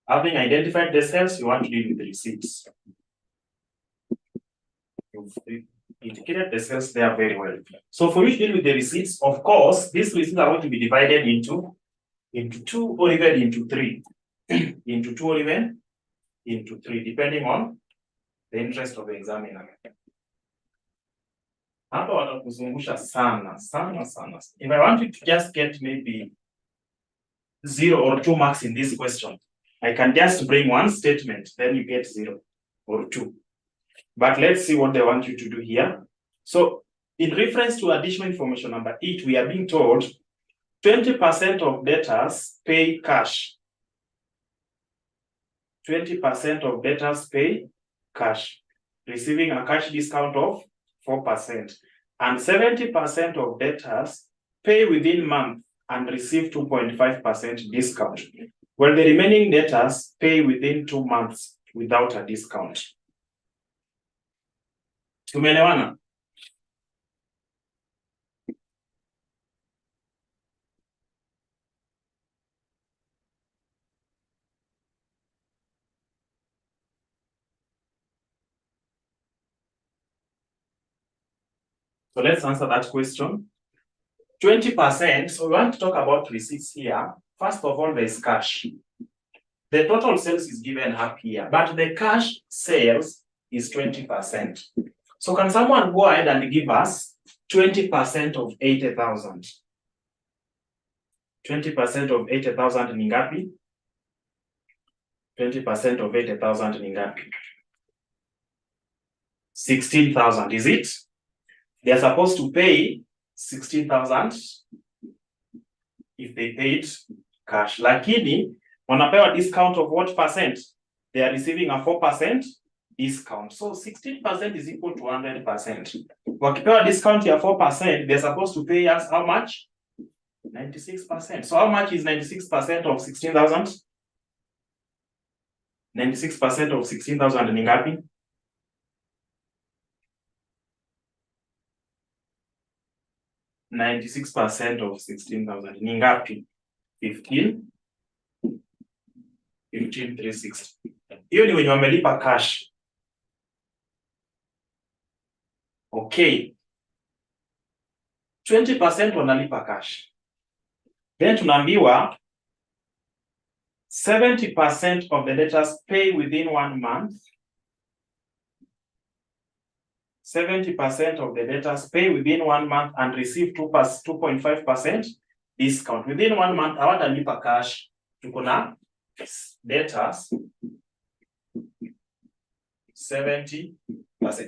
having identified the sales, you want to deal with the receipts. You've indicated the sales there very well. So for you to deal with the receipts, of course, these receipts are going to be divided into 2 or even into 3. Into 2 or even into 3, depending on the interest of the examiner. Hapa watakuzungusha sana. If I want you to just get maybe 0 or 2 marks in this question, I can just bring one statement, then you get 0 or 2. But let's see what they want you to do here. So, in reference to additional information number 8, we are being told 20% of debtors pay cash. 20% of debtors pay cash, receiving a cash discount of 4%. And 70% of debtors pay within month and receive 2.5% discount. Well, the remaining debtors pay within 2 months without a discount. Tumeelewana? So let's answer that question. 20%, so we want to talk about receipts here. First of all, there is cash. The total sales is given up here, but the cash sales is 20%. So can someone go ahead and give us 20% of 80,000? 20% of 80,000 ni ngapi? 20% of 80,000 ni ngapi? 16,000, is it? They are supposed to pay 16,000 if they paid cash. Lakini, wanapewa discount of what percent? They are receiving a 4% discount. So 16% is equal to 100%. Wakipewa discount ya 4%, they're supposed to pay us how much? 96%. So how much is 96% of 16,000? 96% of 16,000 ni ngapi? %96 of 16,000 ni ngapi? 15,360. Hiyo ni wenye wamelipa cash. Okay. 20% wanalipa cash. Then tunaambiwa 70% of the debtors pay within 1 month. 70% of the debtors pay within 1 month and receive 2.5% discount. Within 1 month, hawatalipa cash. Tuko na debtors 70%.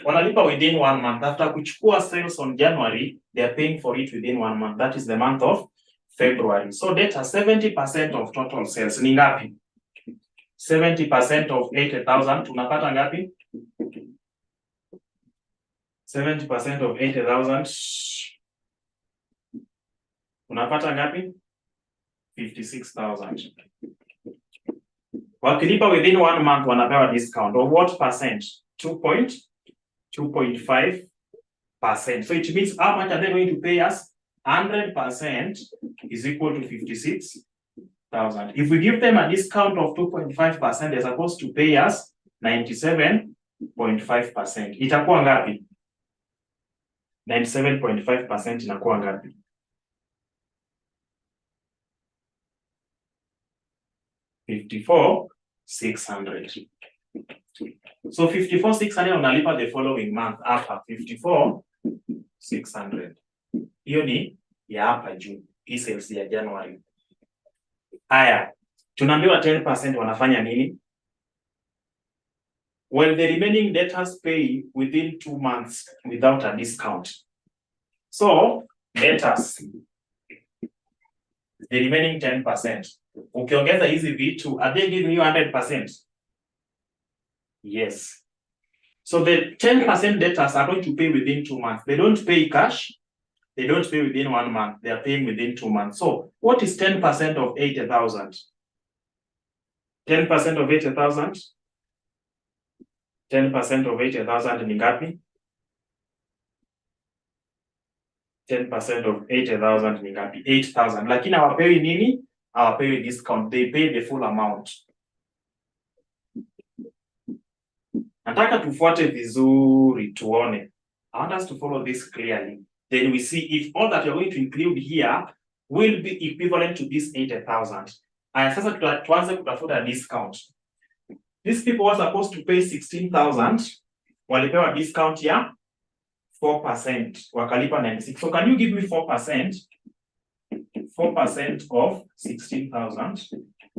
Wanalipa within 1 month. After kuchukua sales on January, they are paying for it within 1 month. That is the month of February. So debtors 70% of total sales ni ngapi? 70% of 80,000 tunapata ngapi? 70% of 80,000 unapata ngapi? 56,000. Wakilipa within 1 month wanapewa discount of what percent? 2.5%. So it means how much are they going to pay us? 100% is equal to 56,000. If we give them a discount of 2.5%, they're supposed to pay us 97.5%. Itakuwa ngapi? 97.5% inakuwa ngapi? $54,600. So 54,600 unalipa the following month after 54,600. Hiyo ni ya hapa juu. Hii sales ya January. Haya, tunaambiwa 10% wanafanya nini? Well, the remaining debtors pay within 2 months without a discount. So, debtors, the remaining 10%. Ukiongeza hizi vitu, are they giving you 100%? Yes. So the 10% debtors are going to pay within 2 months. They don't pay cash. They don't pay within 1 month. They are paying within 2 months. So what is 10% of 80,000? 10% of 80,000? 10% of 80,000 ni ngapi? 10% of 80,000 ni ngapi? 8,000. Lakini hawapewi nini? Hawapewi discount. They pay the full amount. Nataka tufuate vizuri tuone. I want us to follow this clearly. Then we see if all that you're going to include here will be equivalent to this 80,000. And sasa tuanze kutafuta discount. These people were supposed to pay 16,000. Walipewa discount ya 4%. Wakalipa 96. So can you give me 4%? 4% of 16,000.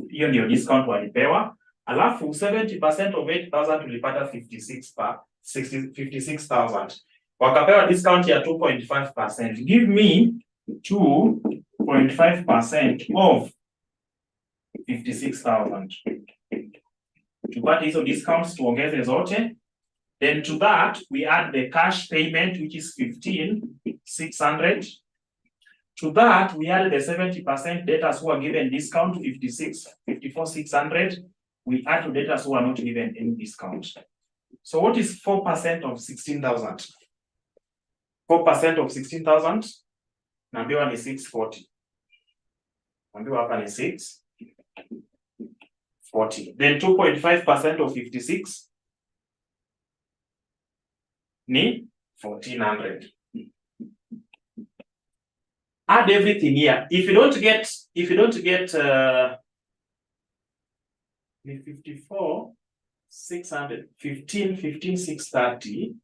Hiyo ndio discount walipewa. Alafu 70% of 8,000 tulipata 56,000. Wakapewa discount ya 2.5%. Give me 2.5% of 56,000. Tupate hizo discounts tuongeze zote. Then to that we add the cash payment which is 15,600. To that we add the 70% debtors who are given discount 54,600. We add to debtors who are not given any discount. So what is 4% of 16,000? 4% of 16,000? Naambiwa ni 640. Naambiwa hapa ni 640. Then 2.5% of 56 ni 1,400. Add everything here. If you don't get 54,600, 15,630,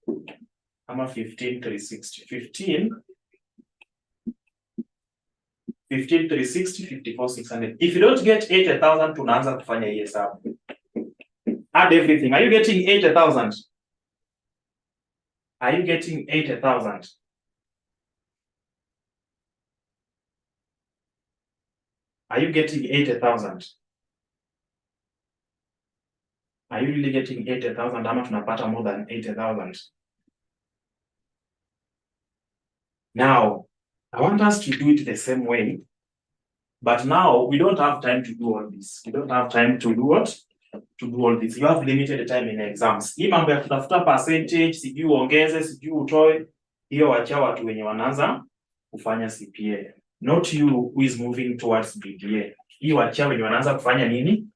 ama 15,360, 15,360, 54,600. If you don't get 80,000, tunaanza kufanya hii hesabu. Add everything. Are you getting 80,000? Are you getting 80,000? Are you getting 80,000? Are you really getting 80,000? Ama tunapata more than 80,000? Now, I want us to do it the same way, but now we don't have time to do all this. We don't have time to do what? To do all this. You have limited time in exams. Hii mambo ya kutafuta percentage, sijui uongeze, sijui utoe, hiyo wacha watu wenye wanaanza kufanya CPA. Not you who is moving towards BBA. Hii wacha wenye wanaanza kufanya nini?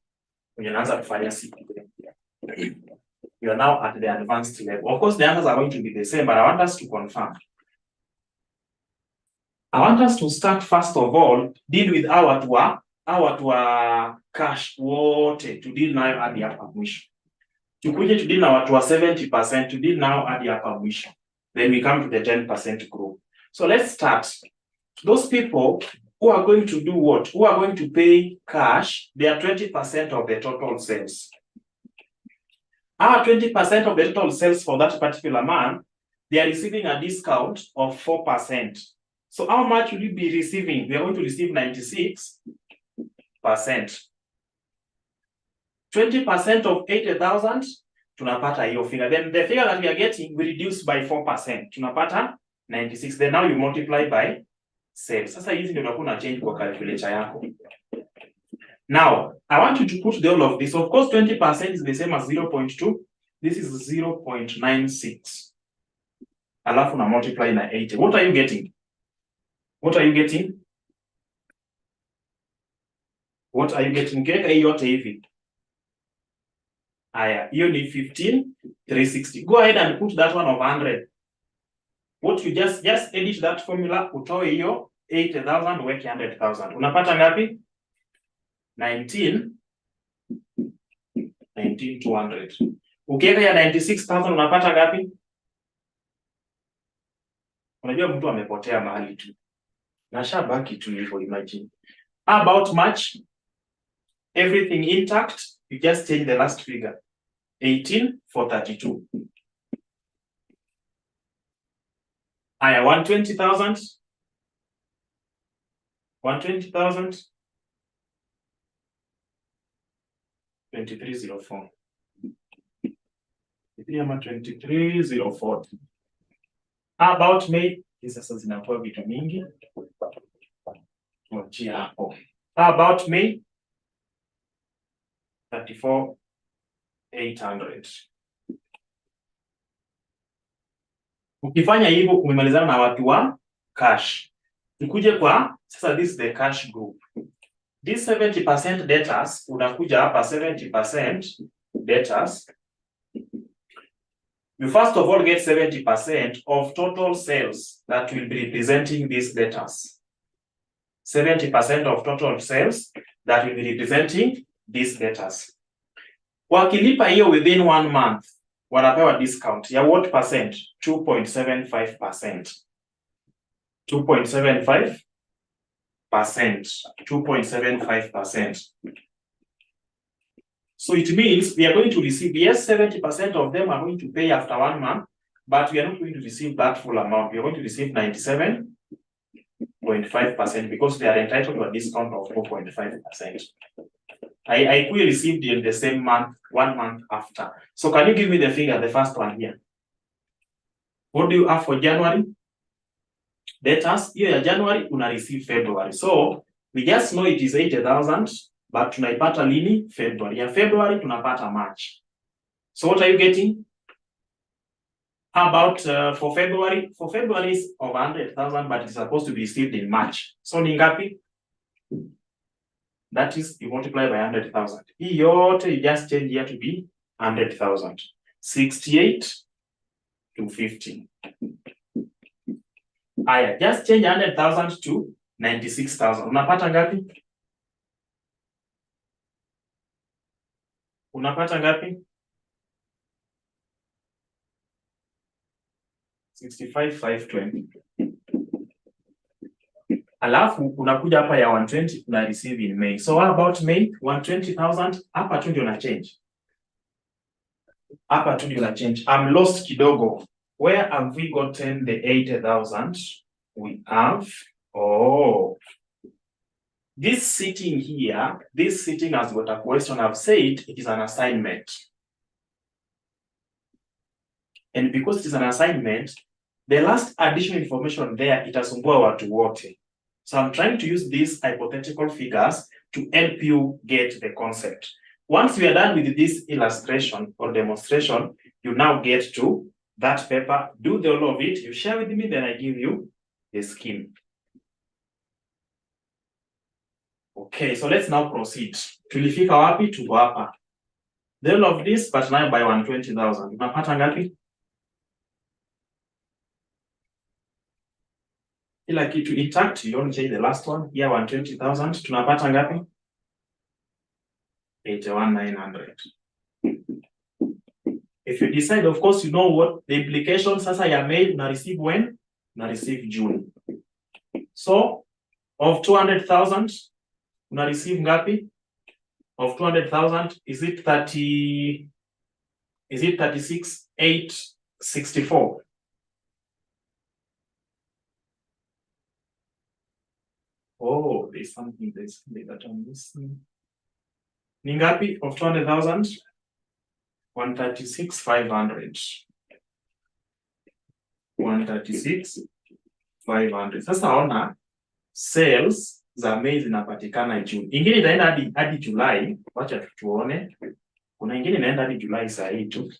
Wenye wanaanza kufanya CPA. You are now at the advanced level. Of course, the answers are going to be the same, but I want us to confirm. I want us to start first of all, deal with our cash wote to deal nayo hadi hapa mwisho. Tukuje to deal na watu wa 70% to deal now hadi hapa mwisho. Then we come to the 10% group. So let's start. Those people who are going to do what? Who are going to pay cash, they are 20% of the total sales. Our 20% of the total sales for that particular month, they are receiving a discount of 4%. So how much will you be receiving? We are going to receive 96%. 20% of 80,000, tunapata hiyo figure. Then the figure that we are getting, we reduce by 4%. Tunapata 96. Then now you multiply by sales. Sasa hizi ndio unakuwa na change kwa calculator yako. Now, I want you to put the whole of this. Of course, 20% is the same as 0.2. This is 0.96. Alafu na multiply na 80. What are you getting? What are you getting? What are you getting? Keka hii yote hivi. Aya, hiyo ni 15,360. Go ahead and put that one of 100. What you just edit that formula, utoe hiyo 80,000, weke 100,000. Unapata ngapi? 19,200. Ukiweka ya 96,000 unapata ngapi? Unajua mtu amepotea mahali tu. Na shabaki tu hivyo, imagine. About much? Everything intact, you just change the last figure. 18,432. Aya, 120,000. 120,000. 2304. 2304. About May, sasa zinakuwa vitu mingi. Tuachie hapo. About May, 34,800. Ukifanya hivyo kumemalizana na watu wa cash. Tukuje kwa sasa, this is the cash group. This 70% debtors, unakuja hapa 70% debtors. You first of all get 70% of total sales that will be representing these debtors. 70% of total sales that will be representing these debtors. Wakilipa hiyo within 1 month, wanapewa discount ya what percent? 2.75%. 2.75%. 2.75%. So it means we are going to receive, yes, 70% of them are going to pay after 1 month, but we are not going to receive that full amount. We are going to receive 97.5% because they are entitled to a discount of 4.5%. I could received in the same month, 1 month after. So can you give me the figure, the first one here? What do you have for January? Debtors, here January, una receive February. So we just know it is 80,000, but tunaipata lini? February. Ya February tunapata March. So what are you getting? How about for February? For February is of 100,000, but it's supposed to be received in March. So ni ngapi? That is, you multiply by 100,000. Hii yote you just change here to be 100,000. 68,250. Aya, just change 100,000 to 96,000. Unapata ngapi? Unapata ngapi? 65,520. Alafu unakuja hapa ya 120 una receive in May. So what about May? 120,000 hapa tu ndio na change. Hapa tu ndio na change. I'm lost kidogo. Where have we gotten the 80,000? We have, this sitting here, this sitting has got a question. I've said it is an assignment. And because it is an assignment, the last additional information there, itasumbua watu wote. So I'm trying to use these hypothetical figures to help you get the concept. Once we are done with this illustration or demonstration, you now get to that paper, do the whole of it, you share with me, then I give you the scheme. Okay, so let's now proceed. Tulifika wapi? Tuko hapa. The whole of this, but now by 120,000. Unapata ngapi? Kila kitu intact, you don't change the last one. Here 120,000 tunapata ngapi? 81,900. If you decide, of course, you know what the implications sasa ya May na receive when? Na receive June. So of 200,000 una receive ngapi? Of 200,000, is it 36,864? Oh, there's something that I'm missing. Ni ngapi of 200,000? 136,500. 136,500. Sasa ona sales za May zinapatikana June. Ingine itaenda hadi July. Wacha tuone. Kuna ingine inaenda hadi July saa hii tu.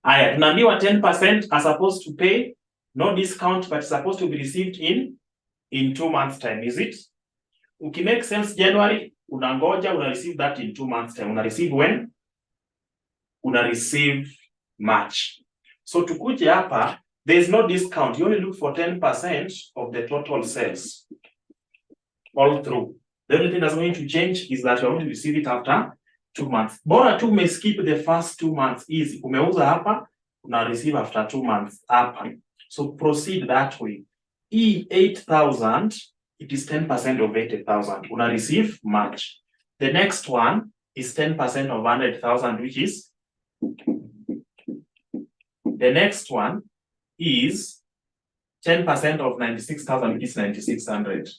Haya, tunaambiwa 10% are supposed to pay, no discount, but supposed to be received in 2 months time, is it? Ukimake sales January, unangoja, una receive that in 2 months time. Una receive when? Una receive March. So tukuje hapa, there is no discount. You only look for 10% of the total sales all through. The only thing that's going to change is that you're going to receive it after 2 months. Bora tu may skip the first 2 months easy. Umeuza hapa, una receive after 2 months hapa. So proceed that way. 8,000, it is 10% of 80,000. Una receive March. The next one is 10% of 100,000, which is the next one is 10% of 96,000, which is 9,600.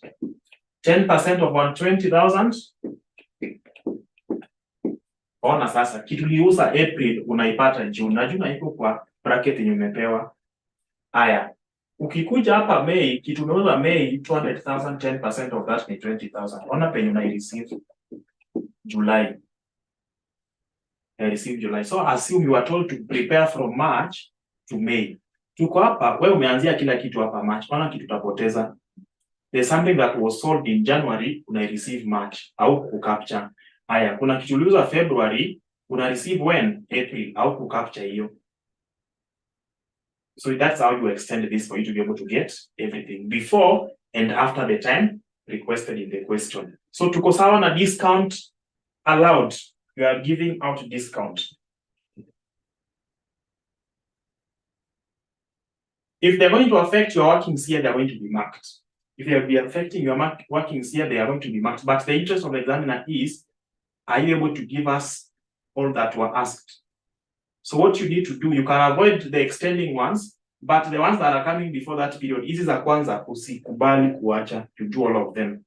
10% of 120,000. Ona sasa kitu liuza April unaipata June. Na June iko kwa bracket yenye umepewa. Haya. Ukikuja hapa May, kitu umeuza May 200,000, 10% of that ni 20,000. Ona penye una receive July. I receive July. So assume you are told to prepare from March to May. Tuko hapa, wewe umeanzia kila kitu hapa March. Ona kitu utapoteza. There's something that was sold in January, una receive March au kucapture. Haya, kuna kitu uliuza February, una receive when? April au kucapture hiyo. So that's how you extend this for you to be able to get everything before and after the time requested in the question. So tuko sawa na discount allowed. You are giving out discount. If they're going to affect your workings here, they're going to be marked. If they will be affecting your workings here, they are going to be marked. But the interest of the examiner is, are you able to give us all that were asked? So what you need to do, you can avoid the extending ones, but the ones that are coming before that period, hizi za kwanza usikubali kuacha, to do all of them.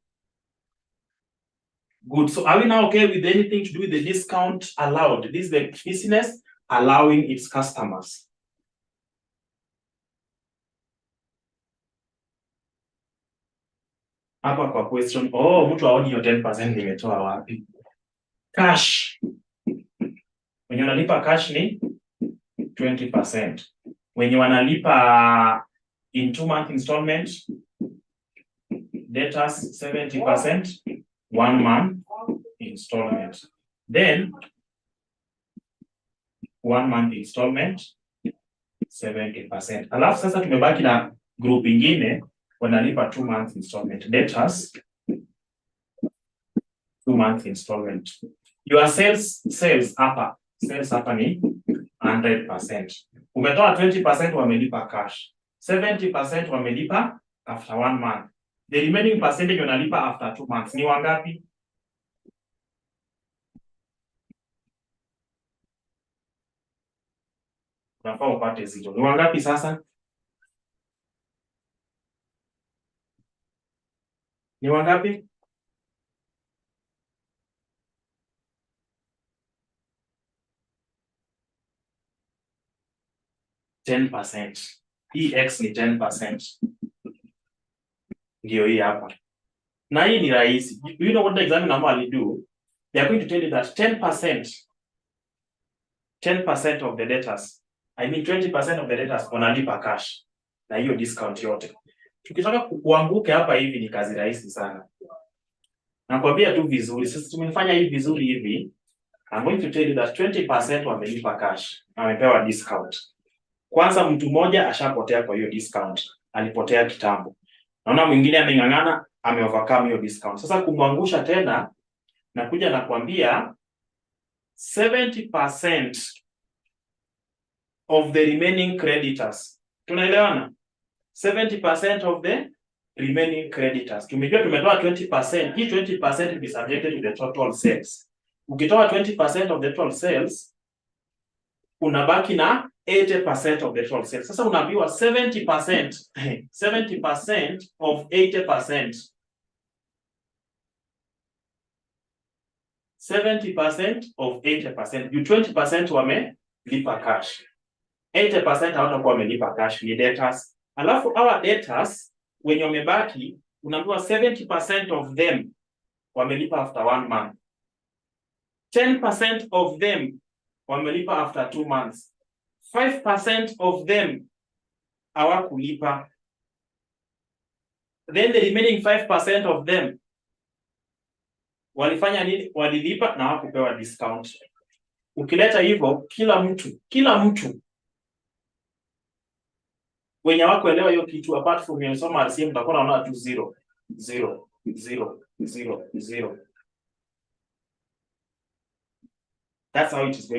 Good. So are we now okay with anything to do with the discount allowed? This is the business allowing its customers. Hapa kwa question, mtu aoni hiyo 10% nimetoa wapi? Cash. Wenye wanalipa cash ni 20%. Wenye wanalipa in 2-month installment, debtors 70%, 1 month installment. Then 1 month installment 70%. Alafu sasa tumebaki na group ingine wanalipa 2 month installment. Debtors 2 month installment. Your sales hapa ni 100%. Umetoa 20% wamelipa cash. 70% wamelipa after 1 month. The remaining percentage wanalipa after 2 months. Ni wangapi? Unafaa upate zero. Ni wangapi sasa? Ni wangapi? %. EX ni 10%. Ndio hii hapa. Na hii ni rahisi. You know what the examiner normally do? They are going to tell you that 10% of the debtors, I mean 20% of the debtors wanalipa cash. Na hiyo discount yote. Tukitaka kuanguke hapa hivi ni kazi rahisi sana. Nakwambia tu vizuri. Sasa tumefanya hivi vizuri hivi. I'm going to tell you that 20% wamelipa cash. Amepewa discount. Kwanza mtu mmoja ashapotea kwa hiyo discount. alipotea kitambo. Naona mwingine ameng'ang'ana, ameovercome hiyo discount. Sasa kumwangusha tena, nakuja na kuambia 70% of the remaining creditors. Tunaelewana? 70% of the remaining creditors. Tumejua tumetoa 20%. Hii 20% will be subjected to the total sales. Ukitoa 20% of the total sales, unabaki na 80% of the total sales. Sasa unaambiwa 70% of 80%. 70% of 80%. You 20% wamelipa cash. 80% hawatakuwa wamelipa cash, ni debtors. Alafu our debtors wenye wamebaki unaambiwa 70% of them wamelipa after 1 month. 10% of them wamelipa after 2 months. 5% of them hawakulipa. Then the remaining 5% of them walifanya nini? Walilipa na hawakupewa discount. Ukileta hivyo kila mtu wenye hawakuelewa hiyo kitu, apart from yosoma RCM, utakuwa unaona tu 0 0 0 0 0. That's how it is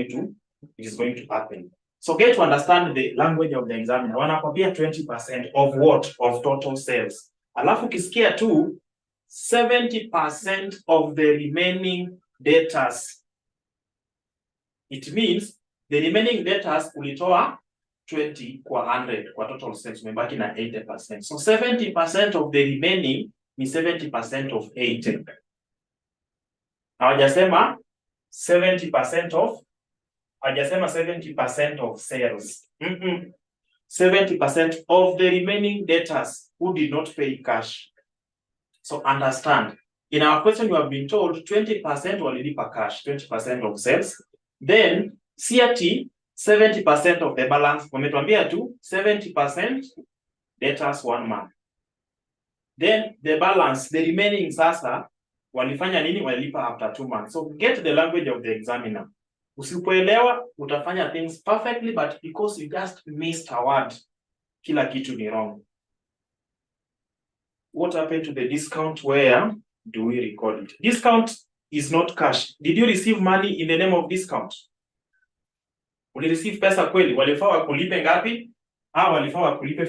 going to happen. So get to understand the language of the examiner. Wanakwambia 20% of what? Of total sales. Alafu kisikia tu 70% of the remaining debtors. It means the remaining debtors ulitoa 20 kwa 100 kwa total sales, umebaki na 80%. So 70% of the remaining ni 70% of 80. Hawajasema 70% of sales. 70% of the remaining debtors who did not pay cash. So understand, in our question you have been told 20% walilipa cash, 20% of sales. Then CRT 70% of the balance, wametuambia tu 70% debtors 1 month. Then the balance, the remaining sasa walifanya nini? Walilipa after 2 months. So get the language of the examiner. Usipoelewa utafanya things perfectly, but because you just missed a word, kila kitu ni wrong. What happened to the discount? Where do we record it? Discount is not cash. Did you receive money in the name of discount? Uli receive pesa kweli? Walifaa wakulipe ngapi? Walifaa wakulipe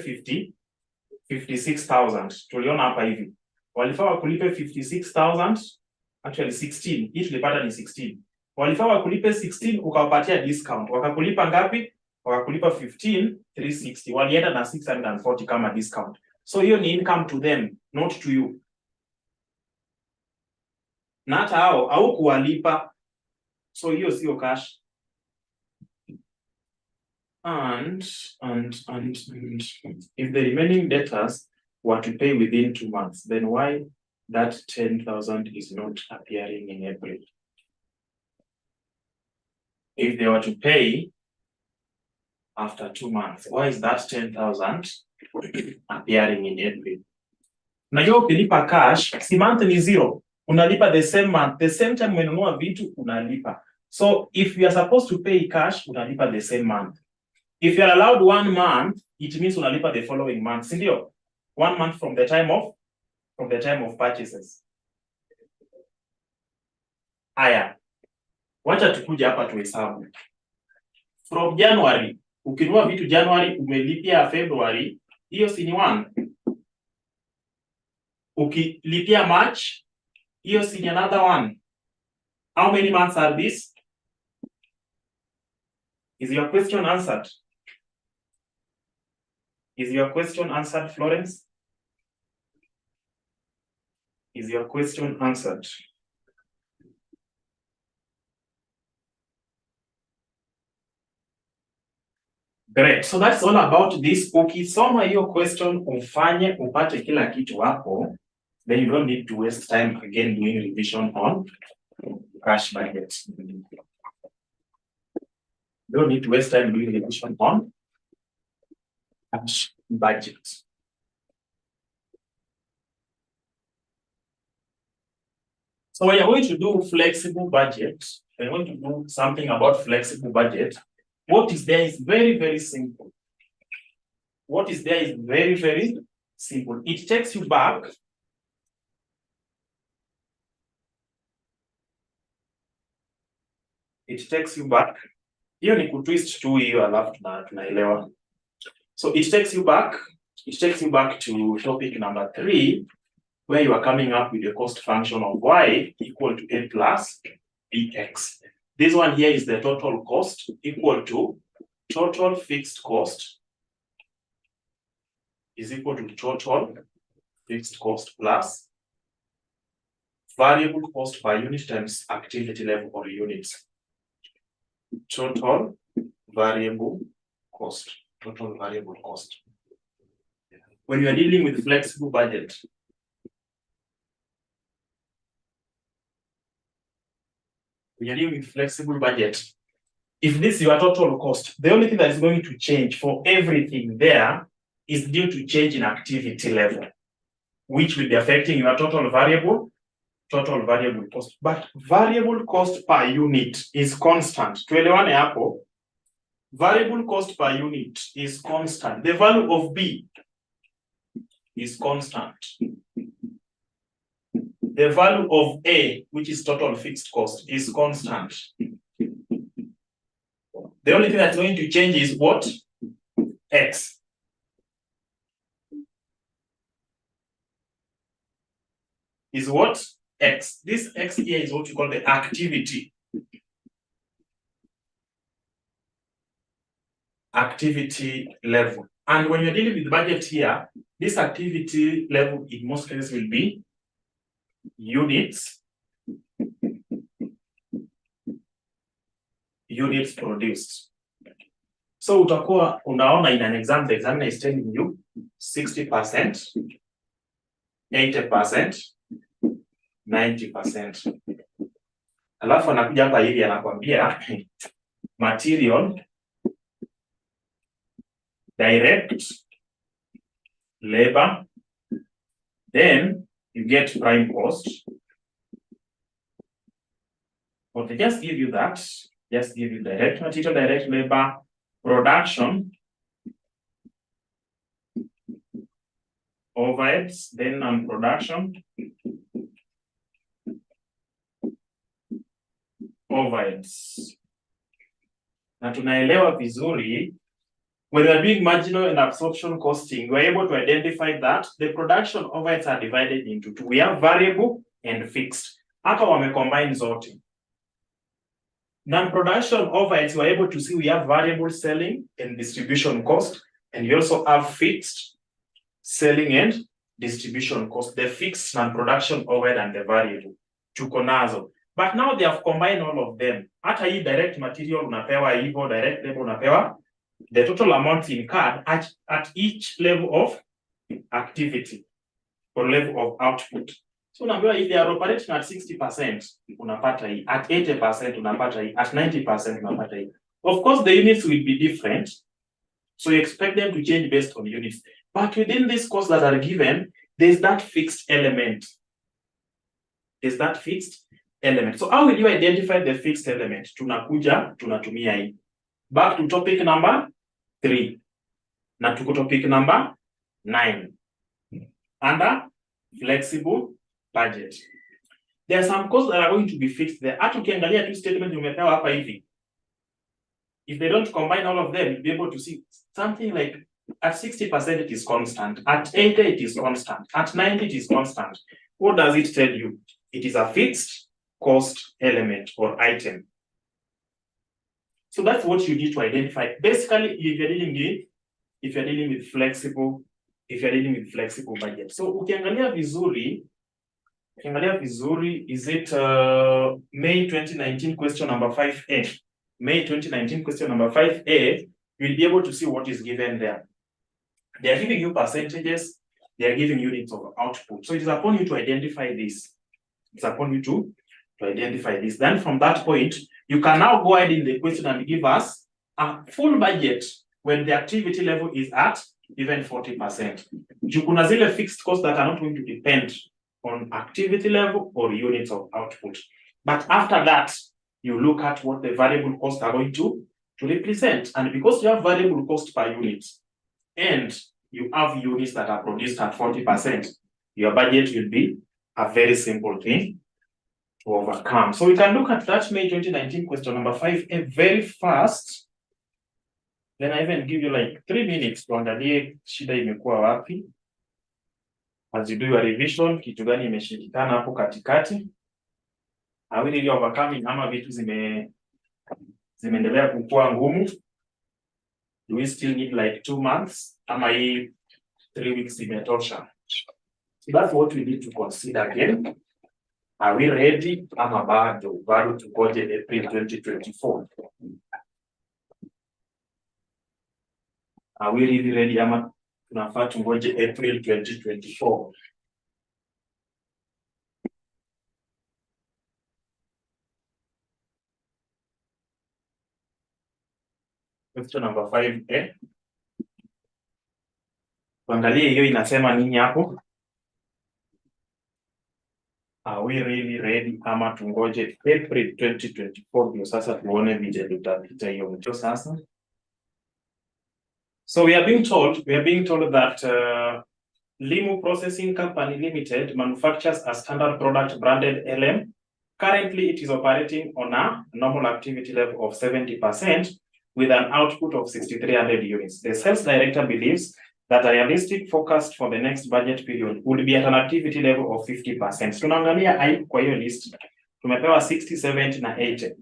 56,000. Tuliona hapa hivi. Walifaa wakulipe 56,000, actually 16. Hii tulipata ni 16. Walifaa wakulipe 16, ukawapatia discount. Wakakulipa ngapi? Wakakulipa 15,360. Walienda na 640 kama discount. So hiyo ni income to them, not to you. Na hata hao au kuwalipa. So hiyo sio cash. And if the remaining debtors were to pay within 2 months, then why that 10,000 is not appearing in April? If they were to pay after 2 months, why is that 10,000 appearing in April? Na hiyo ukilipa cash, si month ni 0, unalipa the same month, the same time umenunua vitu unalipa. So if you are supposed to pay cash, unalipa the same month. If you are allowed 1 month, it means unalipa the following month. Sindio? 1 month from the time of purchases. Aya. Wacha tukuja hapa tuhesabu. From January, ukinunua vitu January umelipia February, hiyo si ni 1. Ukilipia March, hiyo si ni another 1. How many months are this? Is your question answered? Is your question answered, Florence? Is your question answered? Great. So that's all about this. Ukisoma hiyo question ufanye upate kila kitu hapo, then you don't need to waste time again doing revision on cash budget. You don't need to waste time doing revision on cash budget. So we are going to do flexible budget. We're going to do something about flexible budget. What is there is very, very simple. what is there is very, very simple. It takes you back. It takes you back. Hiyo ni kutwist tu hiyo alafu tunaelewa. So it takes you back. It takes you back to topic number 3, where you are coming up with the cost function of y equal to a plus bx. This one here is the total cost equal to total fixed cost is equal to total fixed cost plus variable cost per unit times activity level or units. Total variable cost. Total variable cost. When you are dealing with flexible budget, if this is your total cost, the only thing that is going to change for everything there is due to change in activity level, which will be affecting your total variable cost. But variable cost per unit is constant. Tuelewane hapo. Variable cost per unit is constant. The value of B is constant. The value of A, which is total fixed cost, is constant. The only thing that's going to change is what? X. Is what? X. This X here is what you call the activity. Activity level. And when you're dealing with budget here, this activity level in most cases will be units produced. So utakuwa unaona in an exam, the examiner is telling you 60%, 80%, 90%. Alafu anakuja hapa hivi anakuambia material, direct, labor, then you get prime cost. But they just give you that, just give you direct material, direct labor, production, overheads, then production, overheads. Na tunaelewa vizuri, when we are doing marginal and absorption costing, we are able to identify that the production overheads are divided into two. We have variable and fixed. Hapa wame combine zote. Non-production overheads, we are able to see we have variable selling and distribution cost, and we also have fixed selling and distribution cost. The fixed non-production overhead and the variable. Tuko nazo. But now they have combined all of them. Hata hii direct material unapewa hivyo, direct labor unapewa the total amount incurred at each level of activity or level of output. So unaambiwa if they are operating at 60%, unapata hii, at 80% unapata hii, at 90% unapata hii. Of course, the units will be different, so you expect them to change based on units. But within these costs that are given, there's that fixed element. There's that fixed element. So how will you identify the fixed element? Tunatumia hii. Back to topic number 3. Na tuko topic number 9. Under flexible budget. There are some costs that are going to be fixed there. Hata ukiangalia tu statement umepewa hapa hivi. If they don't combine all of them, you'll be able to see something like at 60% it is constant, at 80% it is constant, at 90% it is constant. What does it tell you? It is a fixed cost element or item. So that's what you need to identify. Basically, if you're dealing with flexible budget. So ukiangalia vizuri, is it May 2019 question number 5A? May 2019 question number 5A, you'll be able to see what is given there. They are giving you percentages, they are giving units of output. So it is upon you to identify this. It's upon you to identify this. Then from that point, you can now go ahead in the question and give us a full budget when the activity level is at even 40%. Kuna zile fixed costs that are not going to depend on activity level or units of output. But after that, you look at what the variable costs are going to represent. And because you have variable cost per unit, and you have units that are produced at 40%, your budget will be a very simple thing to overcome. So we can look at that May 2019 question number 5 a very fast. Then I even give you like 3 minutes tuangalie shida imekuwa wapi. As you do your revision, kitu gani imeshindikana hapo katikati. Are we really overcoming ama vitu zimeendelea kukua ngumu? Do we still need like 2 months? Ama hii 3 weeks imetosha? So that's what we need to consider again. Are we ready? Ama bado tukoje April 2024? Are we really ready? Ama tunafaa tungoje April 2024? Question number 5A. Tuangalie hiyo inasema nini hapo? Are we really ready ama tungoje April 2024 ndio sasa tuone vile tutapita hiyo mto sasa? So we are being told that Limu Processing Company Limited manufactures a standard product branded LM. Currently, it is operating on a normal activity level of 70% with an output of 6,300 units. The sales director believes that a realistic forecast for the next budget period would be at an activity level of 50%. Tunaangalia kwa hiyo list. Tumepewa 60, 70 na 80.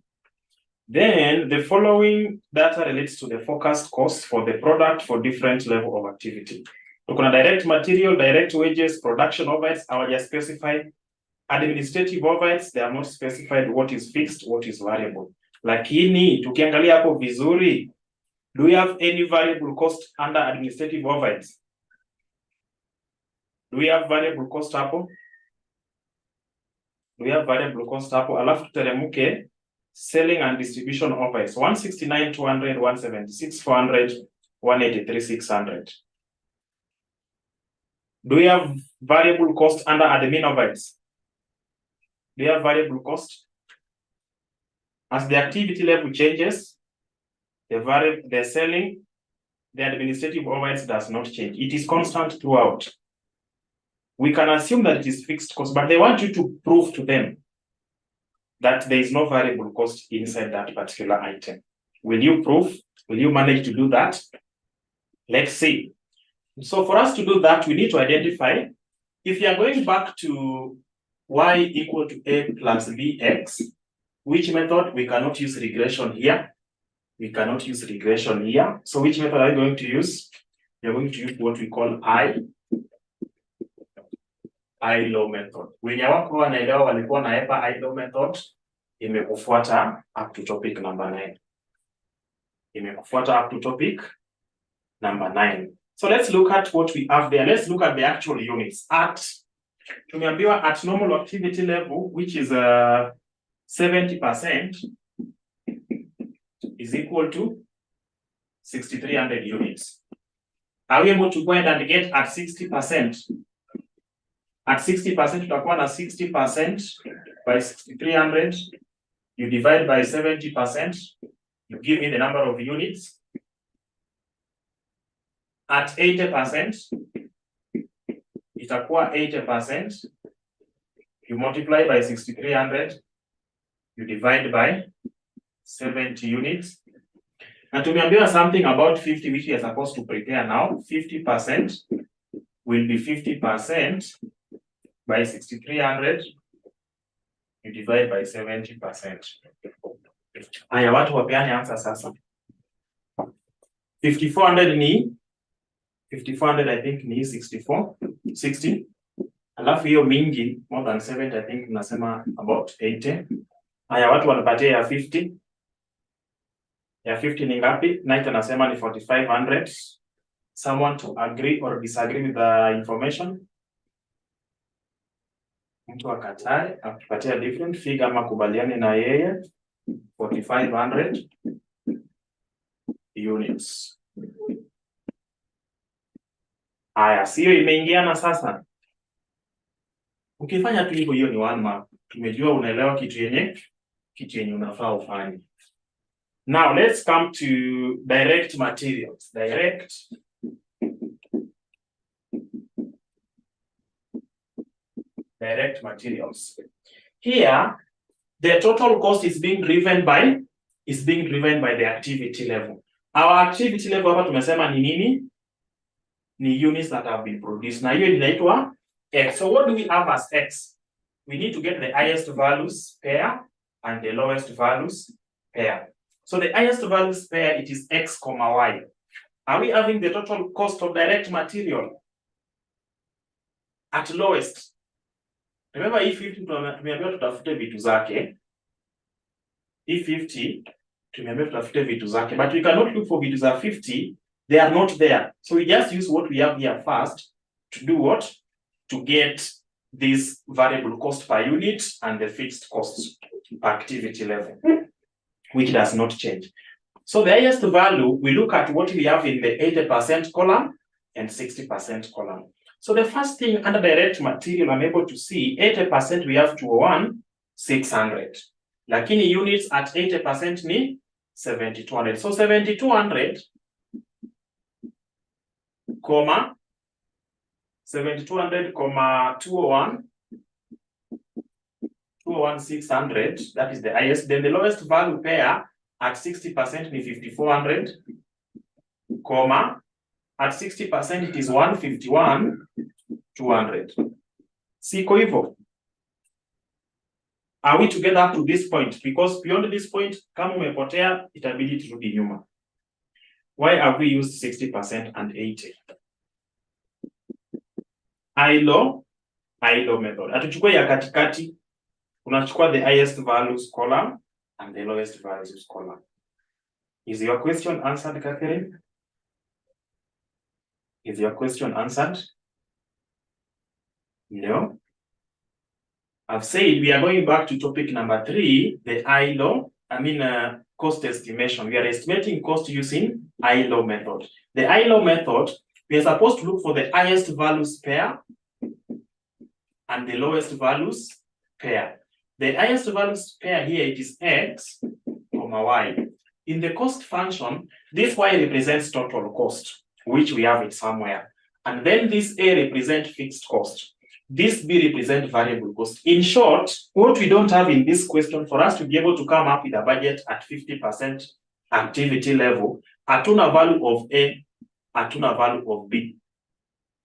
Then the following data relates to the forecast cost for the product for different level of activity. Tukuna direct material, direct wages, production overheads, just specified. Administrative overheads, they are not specified what is fixed, what is variable. Lakini tukiangalia hapo vizuri, do we have any variable cost under administrative overheads? Do we have variable cost hapo? Do we have variable cost hapo? Alafu tuteremke selling and distribution overheads 169, 200, 176, 400, 183, 600. Do we have variable cost under admin overheads? Do you have variable cost? As the activity level changes, the selling, the administrative overheads does not change. It is constant throughout. We can assume that it is fixed cost, but they want you to prove to them that there is no variable cost inside that particular item. Will you prove? Will you manage to do that? Let's see. So for us to do that, we need to identify, if you are going back to y equal to a plus bx, which method? We cannot use regression here. We cannot use regression here. So which method are you going to use? You're going to use what we call I-low method. Wenye wako wanaelewa walikuwa naepa I-low method, imekufuata up to topic number 9. Imekufuata up to topic number 9. So let's look at what we have there. Let's look at the actual units. Tumeambiwa at normal activity level, which is 70%, is equal to 6,300 units. Are we able to go ahead and get at 60%? At 60%, tutakuwa na 60% by 6,300. You divide by 70%. You give me the number of units. At 80%, itakuwa 80%. You multiply by 6,300. You divide by 70 units. And tumeambiwa something about 50, which we are supposed to prepare now. 50% will be 50% by 6,300. You divide by 70%. Aya, watu wapeane answer sasa. 5,400 ni 5,400, I think ni 60. Alafu hiyo mingi more than 70, I think nasema about 80. Aya, watu wanapatia ya 50. Ya 50 ni ngapi? Night anasema ni 4,500. Someone to agree or disagree with the information? Mtu akatae, akupatia different figure ama kubaliane na yeye. 4,500 units. Aya, sio imeingiana sasa. Ukifanya tu hivyo, hiyo ni 1 mark. Tumejua unaelewa kitu yenye unafaa ufanye. Now let's come to direct materials. Direct direct materials. Here, the total cost is being driven by the activity level. Our activity level hapa tumesema ni nini? Ni units that have been produced. Na hiyo inaitwa X. So what do we have as X? We need to get the highest values pair and the lowest values pair. So the highest values pair, it is X, Y. Are we having the total cost of direct material at lowest? Remember, if 50 tumeambiwa tutafute vitu zake. If 50 tumeambiwa tutafute vitu zake, but we cannot look for vitu za 50. They are not there. So we just use what we have here first to do what? To get this variable cost per unit and the fixed cost per activity level, which does not change. So the highest value, we look at what we have in the 80% column and 60% column. So the first thing under direct material, I'm able to see 80% we have 201,600. Lakini units at 80% ni 7,200. So 7,200, 7,200, 201,600, that is the highest. Then the lowest value pair at 60% ni 5,400, at 60% it is 151,200. Siko hivyo? Are we together up to this point? Because beyond this point, kama umepotea, itabidi turudi nyuma. Why have we used 60% and 80? 𝐼LO method. Atuchukue ya katikati, unachukua the highest values column and the lowest values column. Is your question answered, Catherine? Is your question answered? No. I've said we are going back to topic number 3, the cost estimation. We are estimating cost using 𝐼LO method. The 𝐼LO method, we are supposed to look for the highest values pair and the lowest values pair. The highest values pair here, it is X, Y. In the cost function, this Y represents total cost, which we have it somewhere. And then this A represents fixed cost. This B represents variable cost. In short, what we don't have in this question, for us to be able to come up with a budget at 50% activity level, hatuna value of A, hatuna value of B.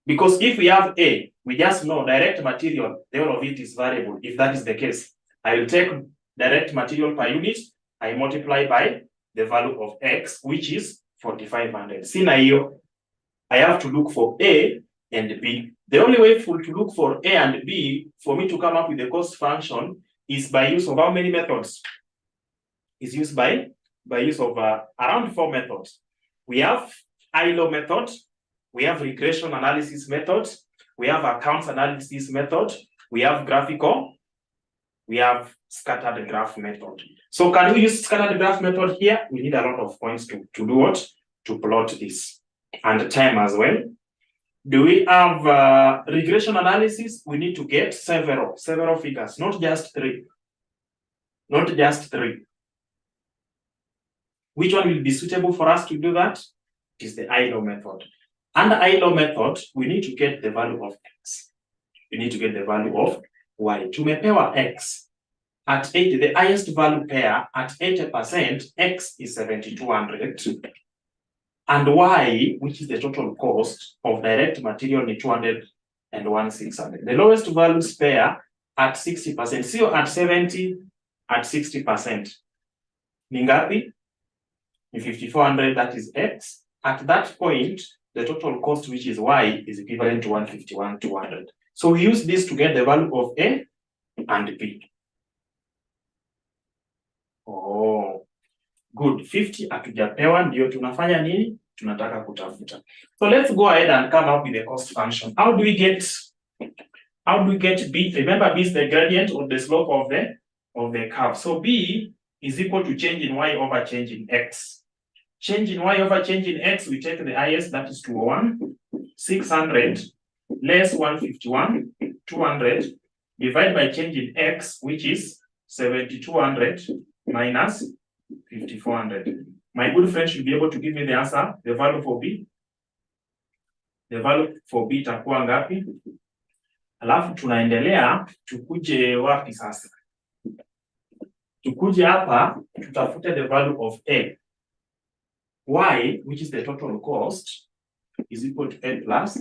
Because if we have A, we just know direct material, the whole of it is variable. If that is the case, I will take direct material per unit, I multiply by the value of X, which is 4,500. Sina hiyo, I have to look for A and B. The only way to look for A and B, for me to come up with the cost function, is by use of how many methods? Is used by use of around 4 methods. We have 𝐼LO method, we have regression analysis method, we have accounts analysis method, we have graphical, we have scattered graph method. So can we use scattered graph method here? We need a lot of points to do what? To plot this. And time as well. Do we have regression analysis? We need to get several figures, not just 3. Not just 3. Which one will be suitable for us to do that? It is the 𝐼LO method. Under 𝐼LO method, we need to get the value of X. We need to get the value of Y. Tumepewa X at 80, the highest value pair at 80%, X is 7,200. And Y, which is the total cost of direct material, is 201,600. The lowest values pair at 60%. So at 70, at 60%. Ni ngapi? Ni 5,400, that is X. At that point, the total cost, which is Y, is equivalent to 151,200. So we use this to get the value of A and B. Oh, good. 50 hatujapewa, ndio tunafanya nini? Tunataka kutafuta. So let's go ahead and come up with the cost function. How do we get B? Remember, B is the gradient or the slope of the curve. So B is equal to change in Y over change in X. Change in Y over change in X, we take the highest, that is 201,600 less 151,200 divide by change in X, which is 7,200 minus 5,400. My good friend should be able to give me the answer, the value for B. The value for B itakuwa ngapi? Alafu tunaendelea, tukuje wapi sasa? Tukuje hapa, tutafute the value of A. Y, which is the total cost, is equal to A plus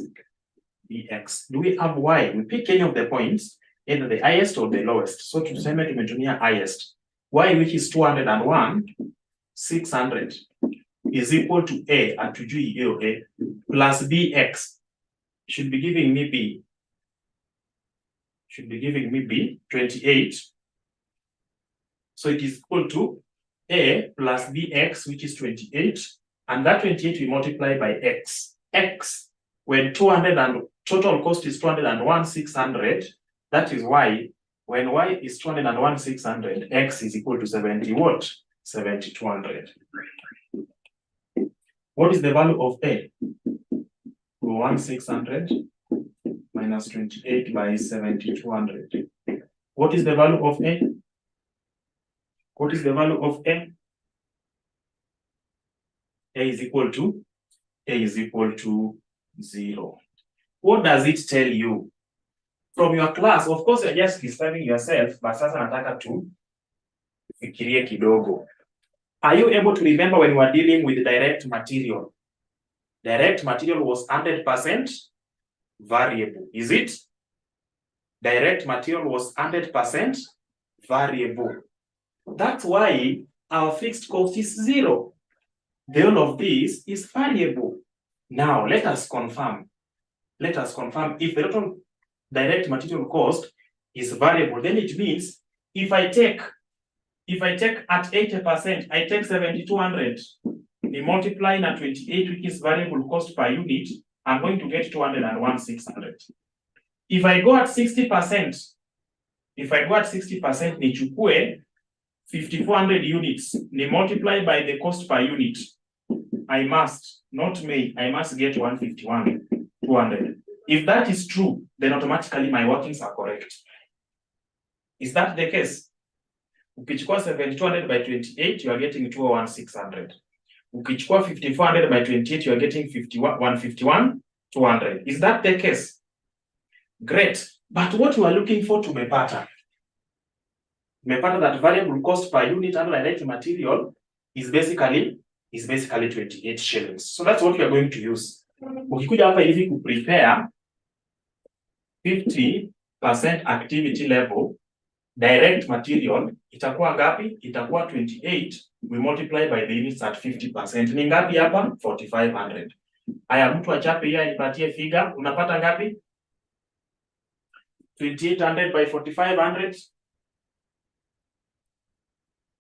BX. Do we have Y? We pick any of the points, either the highest or the lowest. So tuseme tumetumia highest. Y, which is 201, 600, is equal to A, atujui A, plus BX. Should be giving me B. Should be giving me B, 28. So it is equal to A plus BX, which is 28. And that 28 we multiply by X. X, when 200 and total cost is 201, 600, that is Y. When Y is 201, 600, X is equal to 70 what? 7,200. What is the value of A? 1,600 minus 28 by 7,200. What is the value of A? What is the value of A? A is equal to 0. What does it tell you? From your class, of course, you're just describing yourself, but sasa nataka tu fikirie kidogo. Are you able to remember when we were dealing with direct material? Direct material was 100% variable, is it? Direct material was 100% variable. That's why our fixed cost is 0. The whole of this is variable. Now, let us confirm. Let us confirm if the total direct material cost is variable, then it means if I take at 80%, I take 7,200, we multiply at 28, which is variable cost per unit, I'm going to get 201,600. If I go at 60%, nichukue 5,400 units, ni multiply by the cost per unit, I must get 151,200. If that is true, then automatically my workings are correct. Is that the case? Ukichukua 7,200 by 28, you are getting 201,600. Ukichukua 5,400 by 28, you are getting 151,200. Is that the case? Great. But what we are looking for to tumepata that variable cost per unit under direct material is basically 28 shillings. So that's what we are going to use. Ukikuja hapa hivi ku prepare 50% activity level direct material, itakuwa ngapi? Itakuwa 28. We multiply by the units at 50%. Ni ngapi hapa? 4,500. Aya, mtu achape hii anipatie figure. Unapata ngapi? 2,800 by 4,500.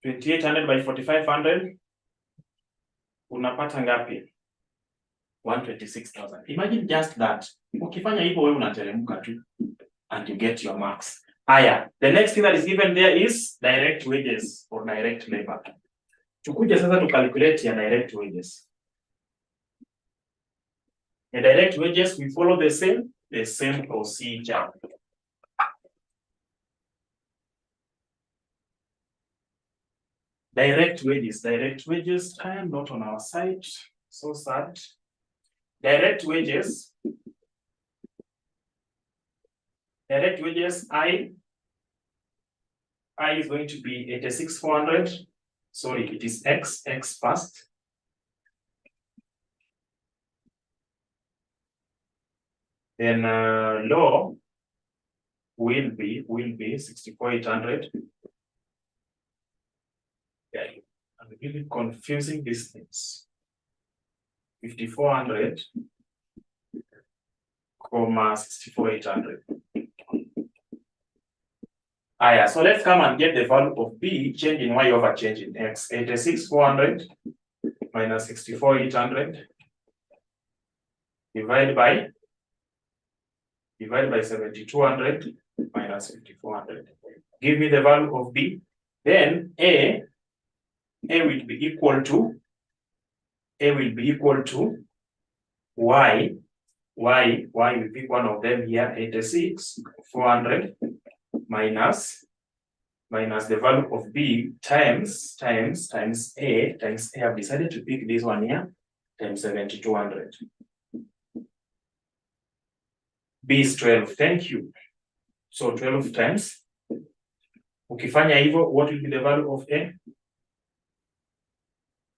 2,800 by 4,500. Unapata ngapi? 126,000. Imagine just that. Ukifanya hivyo wewe unateremka tu and you get your marks. Aya, the next thing that is given there is direct wages or direct labor. Tukuje sasa to calculate your direct wages. The direct wages, we follow the same procedure. Direct wages, I am not on our site, so sad. Direct wages, I is going to be 86,400. Sorry, it is X first. Then low will be 64,800. Yeah, I'm really confusing these things. 5,400, 64,800. So let's come and get the value of B, change in Y over change in X. 86,400 minus 64,800 divided by 7,200 minus 5,400. Give me the value of B. Then A will be equal to Y. We pick one of them here, 86,400 minus the value of B times A. I've decided to pick this one here, times 7,200. B is 12. Thank you. So 12 times. Ukifanya hivyo, what will be the value of A?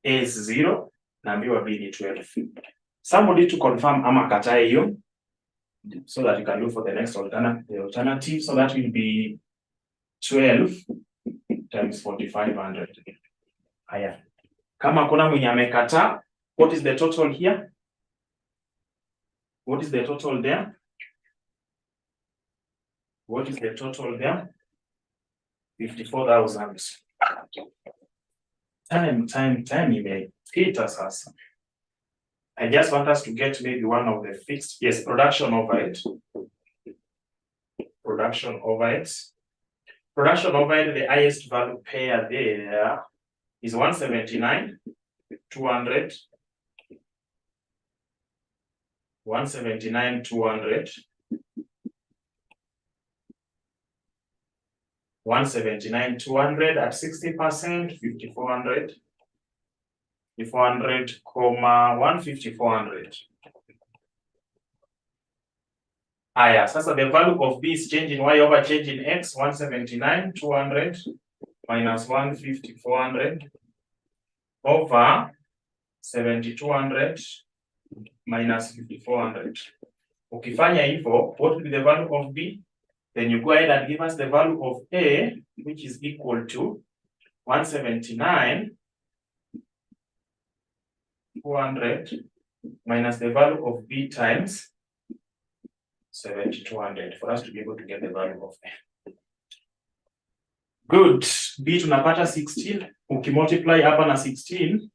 A is 0, naambiwa B ni 12. Somebody to confirm ama katae hiyo, so that you can look for the next alternative. So that will be 12 times 4500. Haya. Kama kuna mwenye amekataa, what is the total here? What is the total there? What is the total there? 54,000. Time imepita sasa. I just want us to get maybe one of the fixed. Yes, production overhead. Production overhead. Production overhead, the highest value pair there is 179, 200. 179, 200. 179, 200 at 60%, 5,400. 5,400, 1,5,400. Aya, sasa the value of B is changing Y over change in X, 179, 200 minus 1,5,400 over 7,200 minus 5,400. Ukifanya hivyo, what will be the value of B? Then you go ahead and give us the value of A, which is equal to 179, 200 minus the value of B times 7,200 for us to be able to get the value of A. Good. B tunapata 16. Ukimultiply hapa na 16,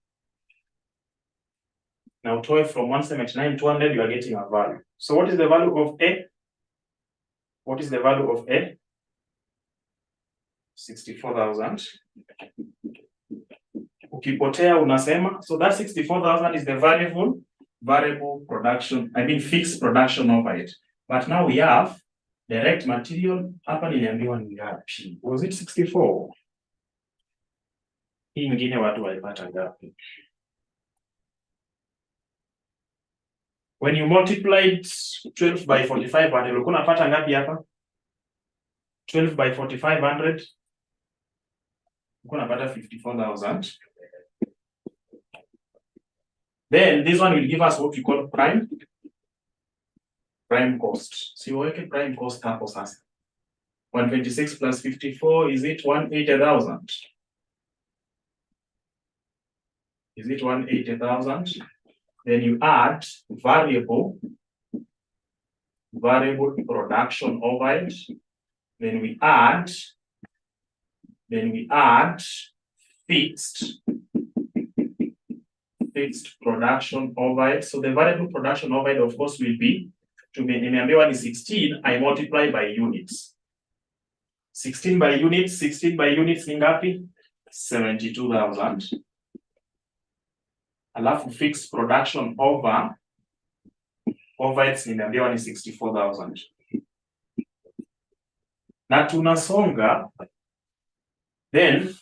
now utoe from 179, 200, you are getting a value. So what is the value of A? What is the value of A? 64,000. Ukipotea unasema, so that 64,000 is the variable production, fixed production overhead. But now we have direct material. Hapa niliambiwa ni ngapi? Was it 64? Hii nyingine watu walipata ngapi? When you multiplied 12 by 4,500, ulikuwa unapata ngapi hapa? 12 by 4,500, ulikuwa unapata 54,000. Then this one will give us what we call prime cost. So you weke prime cost hapo sasa. 126 plus 54, is it 180,000? Is it 180,000? Then you add variable production overhead. Then we add fixed production overhead. So the variable production overhead, of course, will be, to be nimeambiwa ni 16, I multiply by units. 16 by units ni ngapi? 72,000. Alafu fixed production overheads nimeambiwa ni 64,000. Na tunasonga, then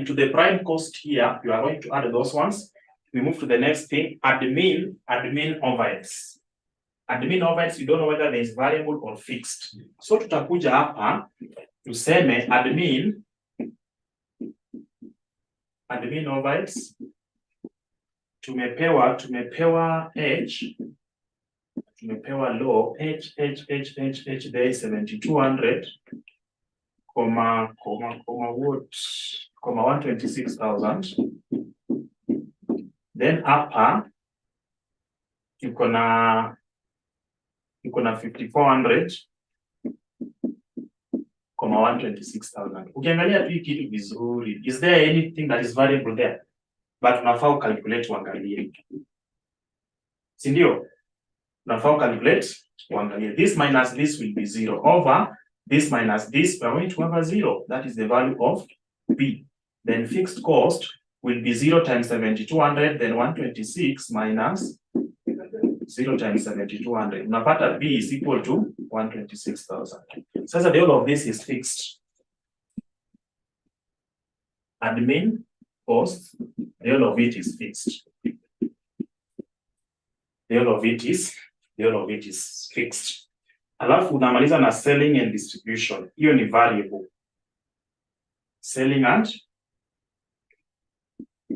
to the prime cost here, you are going to add those ones. We move to the next thing, admin overheads. Admin overheads, you don't know whether there is variable or fixed. So tutakuja hapa, tuseme admin overheads, tumepewa H, tumepewa low, H, there is 7,200, comma 126,000. Then hapa yuko na 5,400, comma 126,000. Ukiangalia tu kitu vizuri, is there anything that is variable there? But unafaa calculate uangalie. Si ndio? Unafaa calculate uangalie. This minus this will be 0 over this minus this, we are going to have a 0. That is the value of B. Then fixed cost will be 0 times 7,200, then 126 minus 0 times 7,200. Unapata B is equal to 126,000. Sasa the whole of this is fixed. Admin cost, the whole of it is fixed. The whole of it is fixed. Alafu unamaliza na selling and distribution. Hiyo ni variable. Selling and